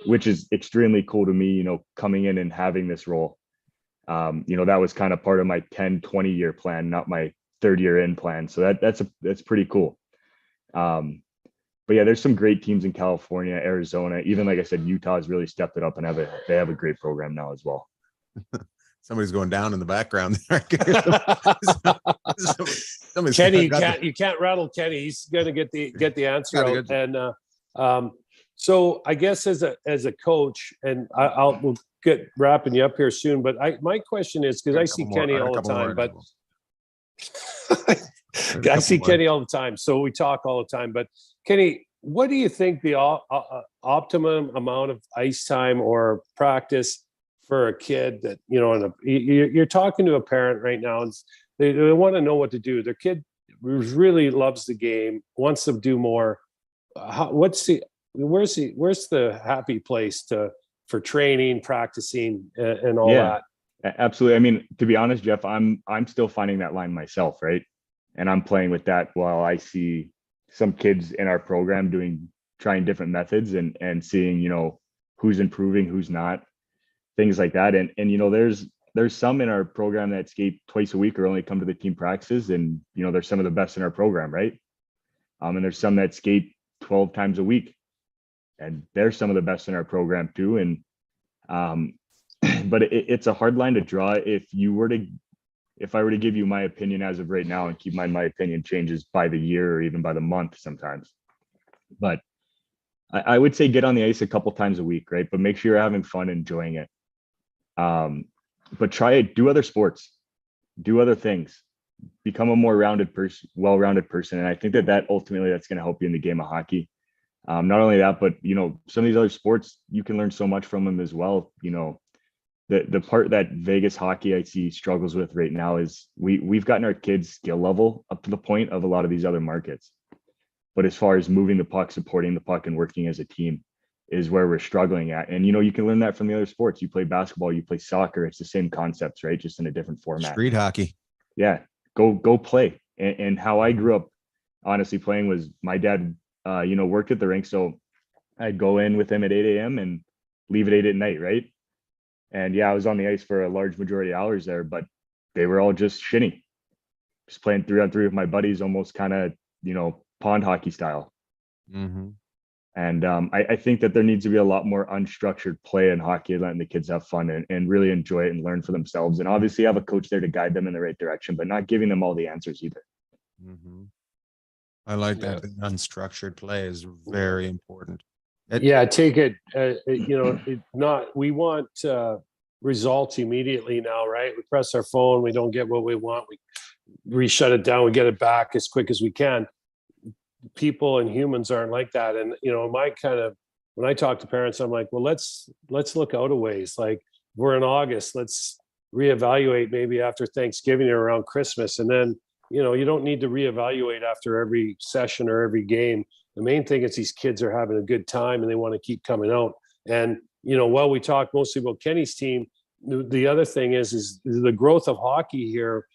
S4: which is extremely cool to me, you know, coming in and having this role. You know, that was kind of part of my 10, 20 year plan, not my third year in plan. So that's pretty cool. But yeah, there's some great teams in California, Arizona, even like I said, Utah has really stepped it up and they have a great program now as well.
S2: Somebody's going down in the background.
S3: Kenny, you can't rattle Kenny. He's going to get the answer out. And so I guess as a coach, and we'll get wrapping you up here soon. But my question is, because I see Kenny all the time, but I see Kenny all the time. So we talk all the time. But Kenny, what do you think the optimum amount of ice time or practice for a kid that, you know, you're talking to a parent right now and they want to know what to do. Their kid really loves the game, wants to do more. Where's the happy place for training, practicing, and all that?
S4: Absolutely. I mean, to be honest, Jeff, I'm still finding that line myself, right? And I'm playing with that while I see some kids in our program trying different methods and seeing, you know, who's improving, who's not, things like that. And you know, there's some in our program that skate twice a week or only come to the team practices, and you know, they're some of the best in our program, right? And there's some that skate 12 times a week, and they're some of the best in our program too. And but it's a hard line to draw. If I were to give you my opinion as of right now, and keep in mind my opinion changes by the year or even by the month sometimes, but I would say get on the ice a couple times a week, right? But make sure you're having fun, enjoying it. But try it, do other sports, do other things, become a more rounded person, well-rounded person. And I think that ultimately that's going to help you in the game of hockey. Not only that, but you know, some of these other sports, you can learn so much from them as well. You know, the part that Vegas hockey I see struggles with right now is we've gotten our kids' skill level up to the point of a lot of these other markets. But as far as moving the puck, supporting the puck, and working as a team is where we're struggling at. And, you know, you can learn that from the other sports. You play basketball, you play soccer. It's the same concepts, right? Just in a different format.
S2: Street hockey.
S4: Yeah. Go play. And how I grew up, honestly, playing was my dad, you know, worked at the rink. So I'd go in with him at 8 a.m. and leave at 8 at night, right? And yeah, I was on the ice for a large majority of hours there, but they were all just shinny. Just playing 3-on-3 with my buddies, almost kind of, you know, pond hockey style.
S2: Mm-hmm.
S4: And I think that there needs to be a lot more unstructured play in hockey, letting the kids have fun and really enjoy it and learn for themselves. And obviously have a coach there to guide them in the right direction, but not giving them all the answers either.
S2: Mm-hmm. I like that. Yeah. Unstructured play is very important.
S3: Take it, you know, we want results immediately now, right? We press our phone, we don't get what we want, we shut it down, we get it back as quick as we can. People and humans aren't like that. And, you know, when I talk to parents, I'm like, well, let's look out a ways. Like, we're in August, let's reevaluate maybe after Thanksgiving or around Christmas. And then you know, you don't need to reevaluate after every session or every game. The main thing is these kids are having a good time and they want to keep coming out. And, you know, while we talk mostly about Kenny's team, the other thing is the growth of hockey here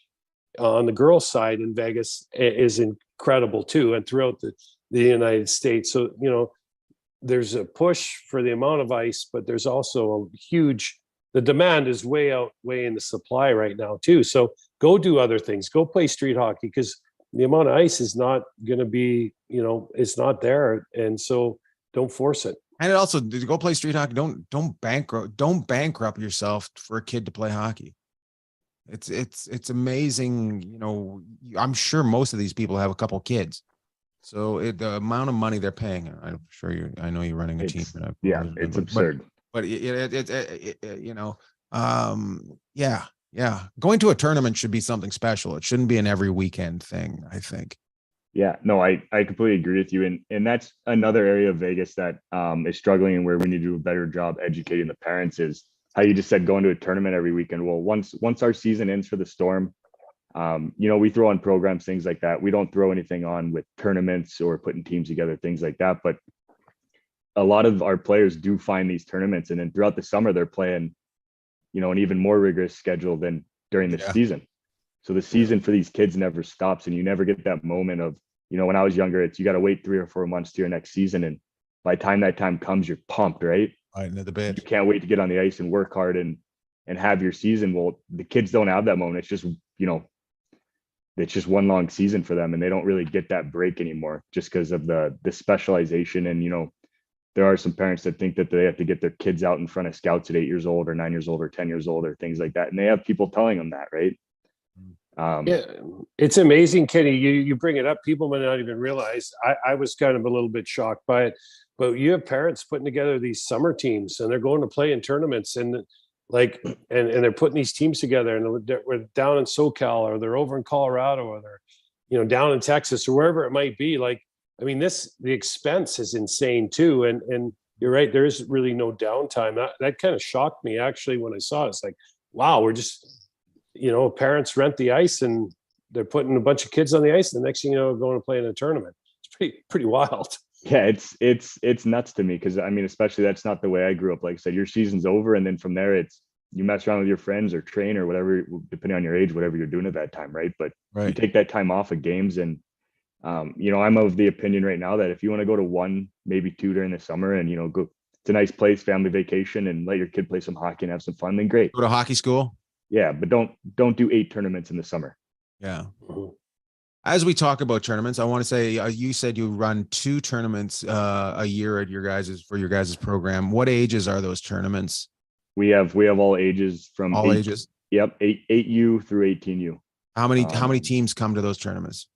S3: on the girls' side in Vegas is incredible too, and throughout the United States. So, you know, there's a push for the amount of ice, but there's also a huge, the demand is way outweighing the supply right now too. So go do other things, go play street hockey, because the amount of ice is not going to be, you know, it's not there. And so don't force it.
S2: And it also, to go play street hockey, don't bankrupt yourself for a kid to play hockey. It's amazing. You know, I'm sure most of these people have a couple kids. So the amount of money they're paying, I'm sure I know you're running a team.
S4: It's absurd.
S2: But you know, yeah. Going to a tournament should be something special. It shouldn't be an every weekend thing, I think.
S4: Yeah, no, I completely agree with you. And that's another area of Vegas that is struggling, and where we need to do a better job educating the parents, is how you just said going to a tournament every weekend. Well, once our season ends for the Storm, you know, we throw on programs, things like that. We don't throw anything on with tournaments or putting teams together, things like that. But a lot of our players do find these tournaments, and then throughout the summer they're playing, you know, an even more rigorous schedule than during the season. So the season for these kids never stops, and you never get that moment of, you know, when I was younger, it's, you got to wait 3 or 4 months to your next season. And by the time that time comes, you're pumped, right?
S2: Right into the bed.
S4: You can't wait to get on the ice and work hard and have your season. Well, the kids don't have that moment. It's just, you know, it's just one long season for them, and they don't really get that break anymore just because of the specialization. And, you know, there are some parents that think that they have to get their kids out in front of scouts at 8 years old or 9 years old or 10 years old or things like that. And they have people telling them that, right?
S3: Yeah, it's amazing, Kenny. You bring it up. People might not even realize. I was kind of a little bit shocked by it, but you have parents putting together these summer teams, and they're going to play in tournaments, and like, and they're putting these teams together, and we're down in SoCal, or they're over in Colorado, or they're, you know, down in Texas, or wherever it might be. Like, I mean, the expense is insane too, and you're right. There is really no downtime. That kind of shocked me actually when I saw it. It's like, wow, we're just, you know, parents rent the ice and they're putting a bunch of kids on the ice. And the next thing you know, going to play in a tournament. It's pretty wild.
S4: Yeah, it's nuts to me, because I mean, especially that's not the way I grew up. Like I said, your season's over, and then from there, it's you mess around with your friends or train or whatever, depending on your age, whatever you're doing at that time, right? But you take that time off of games, and you know, I'm of the opinion right now that if you want to go to 1, maybe 2 during the summer, and, you know, go, it's a nice place, family vacation, and let your kid play some hockey and have some fun, then great.
S2: Go to hockey school.
S4: Yeah, but don't do 8 tournaments in the summer.
S2: Yeah. As we talk about tournaments, I want to say, you said you run 2 tournaments a year at your guys' program. What ages are those tournaments? We have all ages from
S4: all ages. Yep, 8U through 18U.
S2: How many teams come to those tournaments?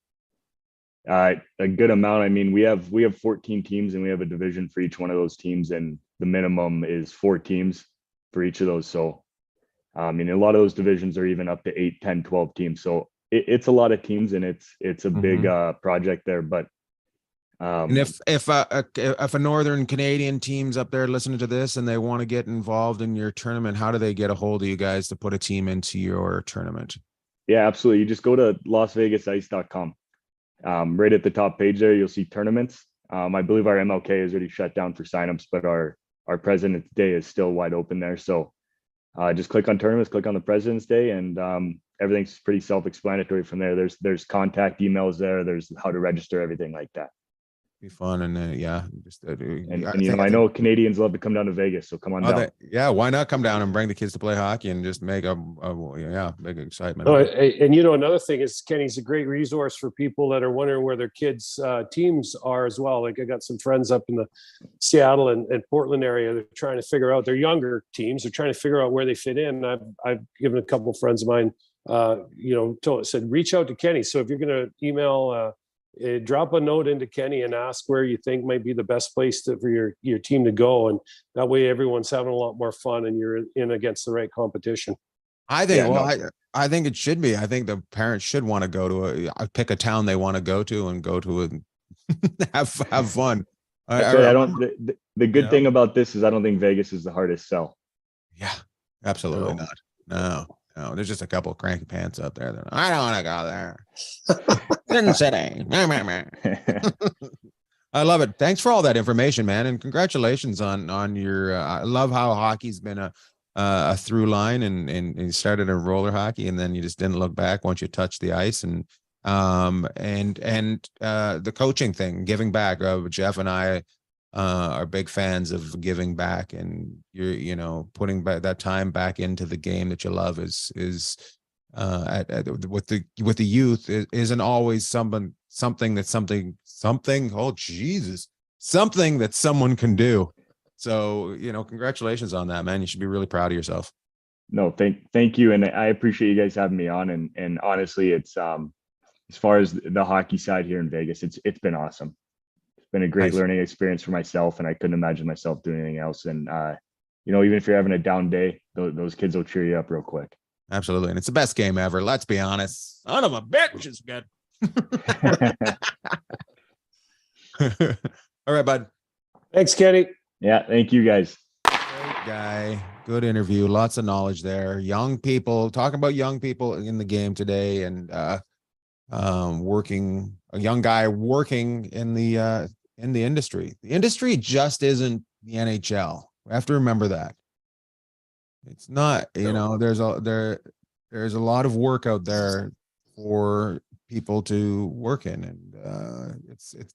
S4: A good amount. I mean, we have 14 teams, and we have a division for each one of those teams, and the minimum is 4 teams for each of those. So, I mean, a lot of those divisions are even up to 8, 10, 12 teams. So it's a lot of teams, and it's a big project there. But
S2: and if a Northern Canadian team's up there listening to this and they want to get involved in your tournament, how do they get a hold of you guys to put a team into your tournament?
S4: Yeah, absolutely. You just go to LasVegasIce.com. Right at the top page there, you'll see tournaments. I believe our MLK is already shut down for signups, but our President's Day is still wide open there. So just click on tournaments, click on the President's Day, and everything's pretty self-explanatory from there. There's contact emails there. There's how to register, everything like that.
S2: Be fun. And
S4: you know, I know Canadians love to come down to Vegas, so come on down.
S2: Why not come down and bring the kids to play hockey and just make a big excitement.
S3: Oh, and you know, another thing is Kenny's a great resource for people that are wondering where their kids' teams are as well. Like, I got some friends up in the Seattle and Portland area. They're trying to figure out their younger teams. They're trying to figure out where they fit in. I've given a couple of friends of mine, you know, said reach out to Kenny. So if you're going to email. Drop a note into Kenny and ask where you think might be the best place for your team to go, and that way everyone's having a lot more fun and you're in against the right competition.
S2: I think I think it should be. I think the parents should want to go to pick a town they want to go to and go to it and have fun.
S4: The good thing about this is I don't think Vegas is the hardest sell.
S2: Yeah, absolutely not. No. No, there's just a couple of cranky pants out there that I don't want to go there. Sin City. Meh, meh, meh. I love it. Thanks for all that information, man, and congratulations on your. I love how hockey's been a through line, and you started in roller hockey, and then you just didn't look back once you touched the ice, and the coaching thing, giving back. Jeff and I are big fans of giving back, and you're putting back that time back into the game that you love is with the youth isn't always something oh Jesus, something that someone can do. So congratulations on that, man. You should be really proud of yourself.
S4: No, thank you, and I appreciate you guys having me on. And honestly, it's as far as the hockey side here in Vegas, it's been awesome. It's been a great
S2: Nice.
S4: learning experience for myself, and I couldn't imagine myself doing anything else. And even if you're having a down day, those kids will cheer you up real quick.
S2: Absolutely, and it's the best game ever. Let's be honest. Son of a bitch is good. All right, bud.
S3: Thanks, Kenny.
S4: Yeah, thank you guys.
S2: Great guy. Good interview. Lots of knowledge there. Young people, talking about young people in the game today, and a young guy working in the industry. The industry just isn't the NHL. We have to remember that. It's not, there's a lot of work out there for people to work in, and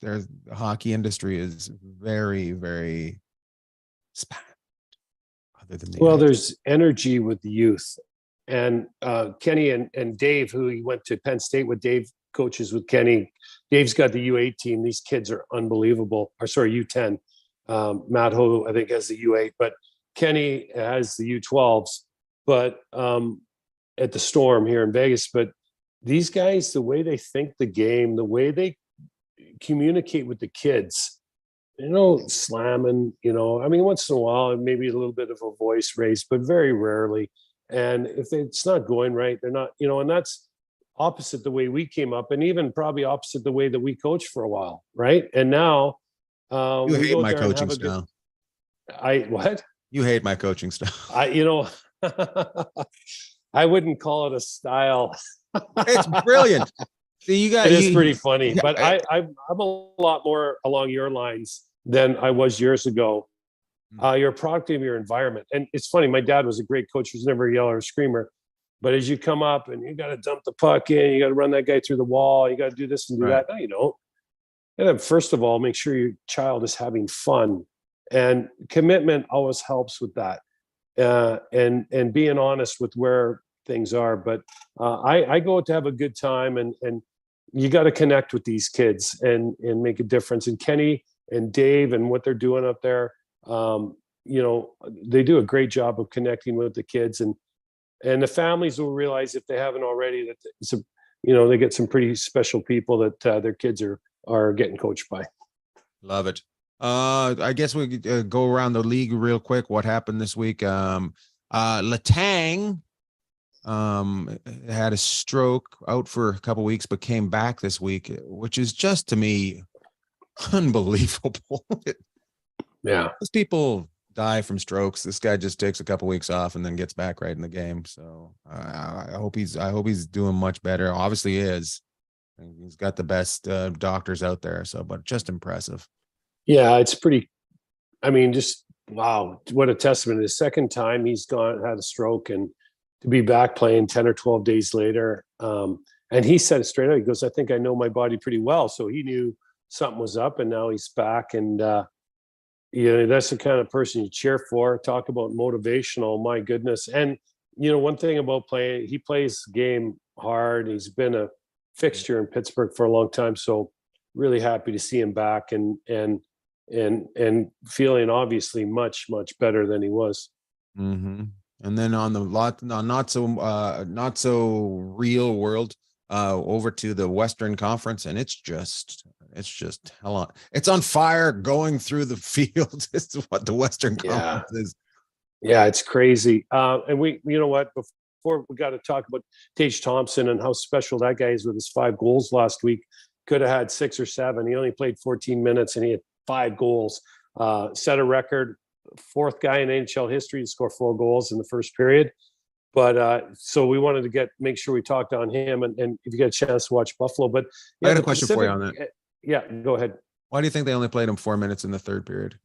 S2: the hockey industry is very, very spat. Other than
S3: There's energy with the youth, and Kenny and Dave, who he went to Penn State with. Dave coaches with Kenny. Dave's got the U8 team. These kids are unbelievable. Or sorry, U10. Matt Ho, I think, has the U8, but Kenny has the U12s. But at the Storm here in Vegas. But these guys, the way they think the game, the way they communicate with the kids, slamming, once in a while, maybe a little bit of a voice raised, but very rarely. And if it's not going right, they're not, and that's opposite the way we came up, and even probably opposite the way that we coached for a while. Right. And now
S2: you
S3: we
S2: hate
S3: go
S2: my
S3: there and
S2: coaching
S3: have a good-
S2: style.
S3: What?
S2: You hate my coaching style.
S3: I wouldn't call it a style.
S2: It's brilliant. See,
S3: It is pretty funny, but I'm a lot more along your lines than I was years ago. You're a product of your environment. And it's funny, my dad was a great coach. He was never a yeller or screamer. But as you come up and you got to dump the puck in, you got to run that guy through the wall, you got to do this and do
S2: Right.
S3: that. No, you don't. And then first of all, make sure your child is having fun. And commitment always helps with that. And being honest with where things are. But I go to have a good time, and you got to connect with these kids and make a difference. And Kenny and Dave and what they're doing up there, they do a great job of connecting with the kids, and the families will realize, if they haven't already, that they get some pretty special people that their kids are getting coached by.
S2: Love it. I guess we could go around the league real quick. What happened this week? Letang had a stroke, out for a couple weeks, but came back this week, which is just, to me, unbelievable.
S3: Yeah.
S2: Most people die from strokes. This guy just takes a couple weeks off and then gets back right in the game. So I hope he's doing much better. Obviously he is. He's got the best doctors out there. So, but just impressive.
S3: Yeah, it's pretty. I mean, just wow, what a testament! The second time he's had a stroke, and to be back playing 10 or 12 days later. And he said it straight out. He goes, "I think I know my body pretty well." So he knew something was up, and now he's back. And that's the kind of person you cheer for. Talk about motivational, my goodness. And one thing about playing, he plays the game hard. He's been a fixture in Pittsburgh for a long time. So really happy to see him back, and feeling obviously much, much better than he was.
S2: Mm-hmm. And then on the not so real world, over to the Western Conference, and it's just hell on. It's on fire going through the field. This is what the Western Conference is.
S3: Yeah, it's crazy. And you know what? Before we got to talk about Tage Thompson and how special that guy is with his 5 goals last week. Could have had 6 or 7. He only played 14 minutes and he had 5 goals. Set a record, 4th guy in NHL history to score 4 goals in the first period. But so we wanted to make sure we talked on him, and if you get a chance to watch Buffalo. But
S2: I had a
S3: the
S2: question for you on that.
S3: Yeah, go ahead.
S2: Why do you think they only played him 4 minutes in the third period?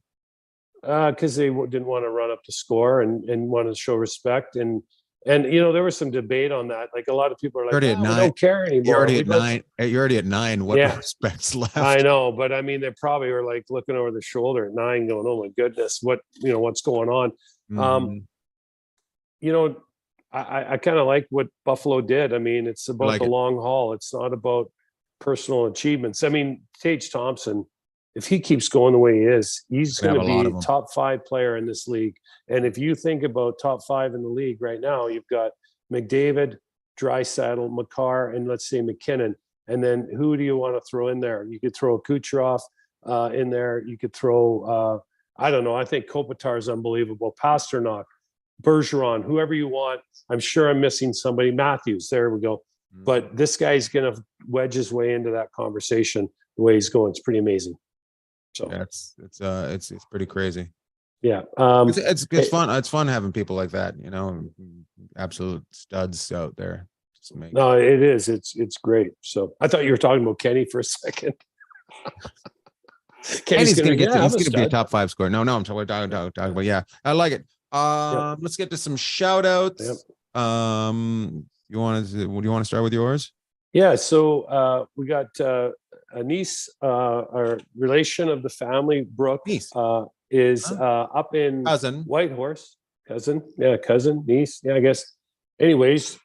S3: Because they didn't want to run up the score and wanted to show respect, and there was some debate on that. Like a lot of people are like,
S2: Already at
S3: we
S2: 9.
S3: don't care anymore.
S2: You're already
S3: We
S2: at
S3: let-
S2: 9. You're already at 9. What
S3: Yeah.
S2: respect's left?
S3: I know, but I mean, they probably were like looking over the shoulder at 9, going, "Oh my goodness, what's going on?"
S2: Mhm.
S3: I kind of like what Buffalo did. I mean, it's about
S2: like
S3: the
S2: it.
S3: long haul. It's not about personal achievements. I mean, Tage Thompson, if he keeps going the way he is, he's
S2: Gonna
S3: going
S2: have a lot
S3: to
S2: of
S3: be
S2: 'em.
S3: top 5 player in this league. And if you think about top 5 in the league right now, you've got McDavid, Draisaitl, Makar, and let's say McKinnon. And then who do you want to throw in there? You could throw Kucherov in there. You could throw, I don't know. I think Kopitar is unbelievable. Pasternak, Bergeron, whoever you want. I'm sure I'm missing somebody. Matthews, there we go. But this guy's going to wedge his way into that conversation the way he's going. It's pretty amazing. So
S2: Yeah, it's pretty crazy.
S3: yeah,
S2: It's fun. It's fun having people like that, absolute studs out there. Just make
S3: no, it is. It's great. So I thought you were talking about Kenny for a second.
S2: He's gonna get.
S3: I'm
S2: He's
S3: a
S2: gonna be a
S3: stud.
S2: top 5 scorer. No, I'm talking about. Yeah, I like it. Let's get to some shout outs.
S3: Yep.
S2: You want to? Do you want to start with yours?
S3: Yeah, so we got a niece, our relation of the family, Brooke,
S2: Niece.
S3: is up in
S2: Cousin.
S3: Whitehorse. Cousin, niece, I guess. Anyways,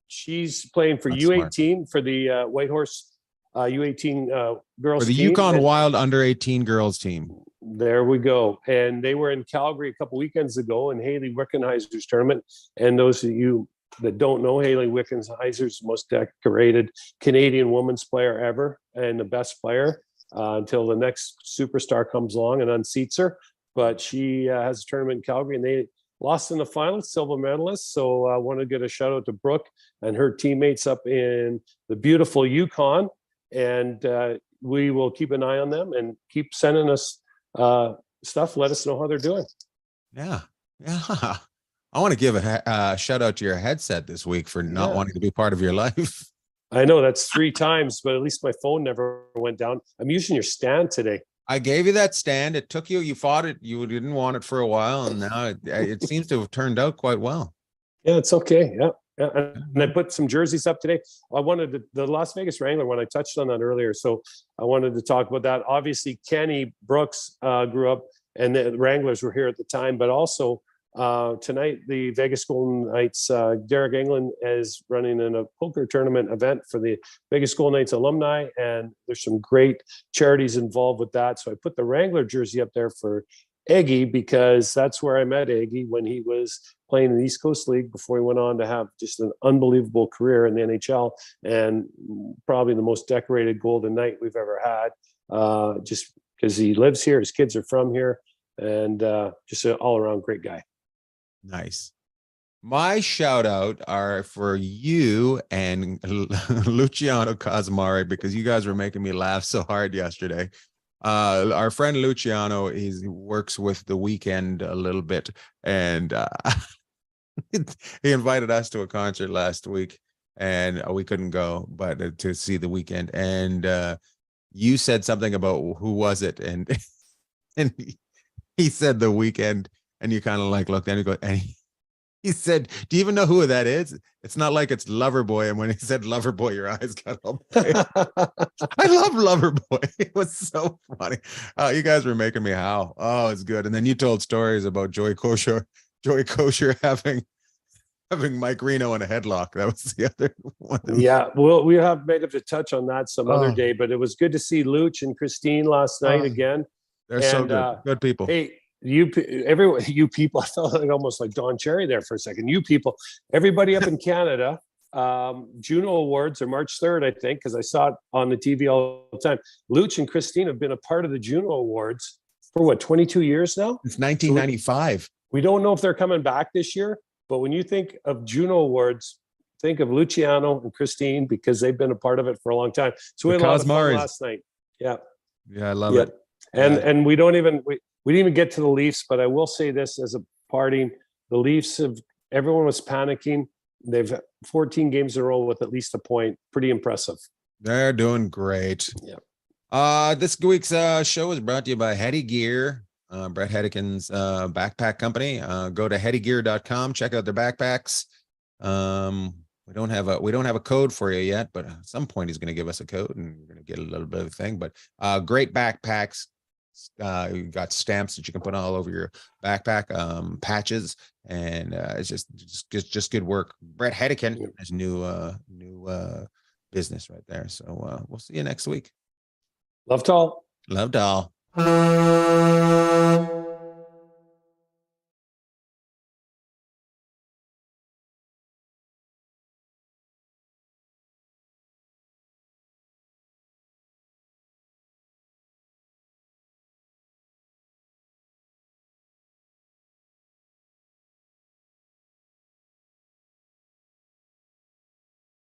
S3: she's playing for
S2: That's
S3: U18 for the Whitehorse U18 girls
S2: For the
S3: team.
S2: Yukon
S3: And
S2: Wild under 18 girls team.
S3: there we go. And they were in Calgary a couple weekends ago in Haley Wickenheiser's tournament. And those of you that don't know, Haley Wickenheiser's the most decorated Canadian women's player ever and the best player until the next superstar comes along and unseats her. But she has a tournament in Calgary, and they lost in the final, silver medalist. So I want to get a shout out to Brooke and her teammates up in the beautiful Yukon. And we will keep an eye on them and keep sending us stuff. Let us know how they're doing.
S2: Yeah. I want to give a shout out to your headset this week for not
S3: Yeah.
S2: wanting to be part of your life.
S3: I know that's 3 times, but at least my phone never went down. I'm using your stand today.
S2: I gave you that stand. It took you. You fought it. You didn't want it for a while, and now it seems to have turned out quite well.
S3: Yeah, it's okay. Yeah. And I put some jerseys up today. I wanted the Las Vegas Wrangler one. I touched on that earlier. So I wanted to talk about that. Obviously, Kenny Brooks grew up, and the Wranglers were here at the time, but also tonight, the Vegas Golden Knights, Derek England is running in a poker tournament event for the Vegas Golden Knights alumni, and there's some great charities involved with that. So I put the Wrangler jersey up there for Eggy because that's where I met Eggy when he was playing in the East Coast League before he went on to have just an unbelievable career in the NHL and probably the most decorated Golden Knight we've ever had, just because he lives here, his kids are from here, and just an all-around great guy.
S2: Nice. My shout out are for you and Luciano Cosmare because you guys were making me laugh so hard yesterday. Our friend Luciano, he works with The Weeknd a little bit, and he invited us to a concert last week, and we couldn't go, but to see The Weeknd. And you said something about who was it, and he said The Weeknd. And you kind of like looked and you go, and he said, "Do you even know who that is? It's not like it's Loverboy." And when he said Loverboy, your eyes got all big. I love Loverboy. It was so funny. You guys were making me howl. Oh, it's good. And then you told stories about Joey Kosher having Mike Reno in a headlock. That was the other one.
S3: Yeah, well, we have made up to touch on that some other
S2: Oh.
S3: day, but it was good to see Luch and Christine last night
S2: Oh.
S3: again.
S2: They're so
S3: And,
S2: good. Good people.
S3: Hey, you people, I felt like almost like Don Cherry there for a second. You people, everybody up in Canada, Juno Awards are March 3rd, I think, because I saw it on the TV all the time. Luch and Christine have been a part of the Juno Awards for what, 22 years now?
S2: It's 1995.
S3: We don't know if they're coming back this year, but when you think of Juno Awards, think of Luciano and Christine because they've been a part of it for a long time. So we had a lot of fun
S2: Cosmares.
S3: last night. Yeah.
S2: Yeah, I love
S3: Yeah.
S2: it.
S3: And we didn't even get to the Leafs, but I will say this as a parting, the Leafs have Everyone was panicking. They've 14 games in a row with at least a point. Pretty impressive.
S2: They're doing great.
S3: Yeah.
S2: This week's show is brought to you by Heady Gear, Brett Hedikin's backpack company. Go to headygear.com, check out their backpacks. We don't have a code for you yet, but at some point he's going to give us a code and we're going to get a little bit of a thing. But great backpacks. You got stamps that you can put all over your backpack, patches, and it's just good work. Brett Hedikin is new business right there. So we'll see you next week.
S3: Love to all.
S2: Love to all.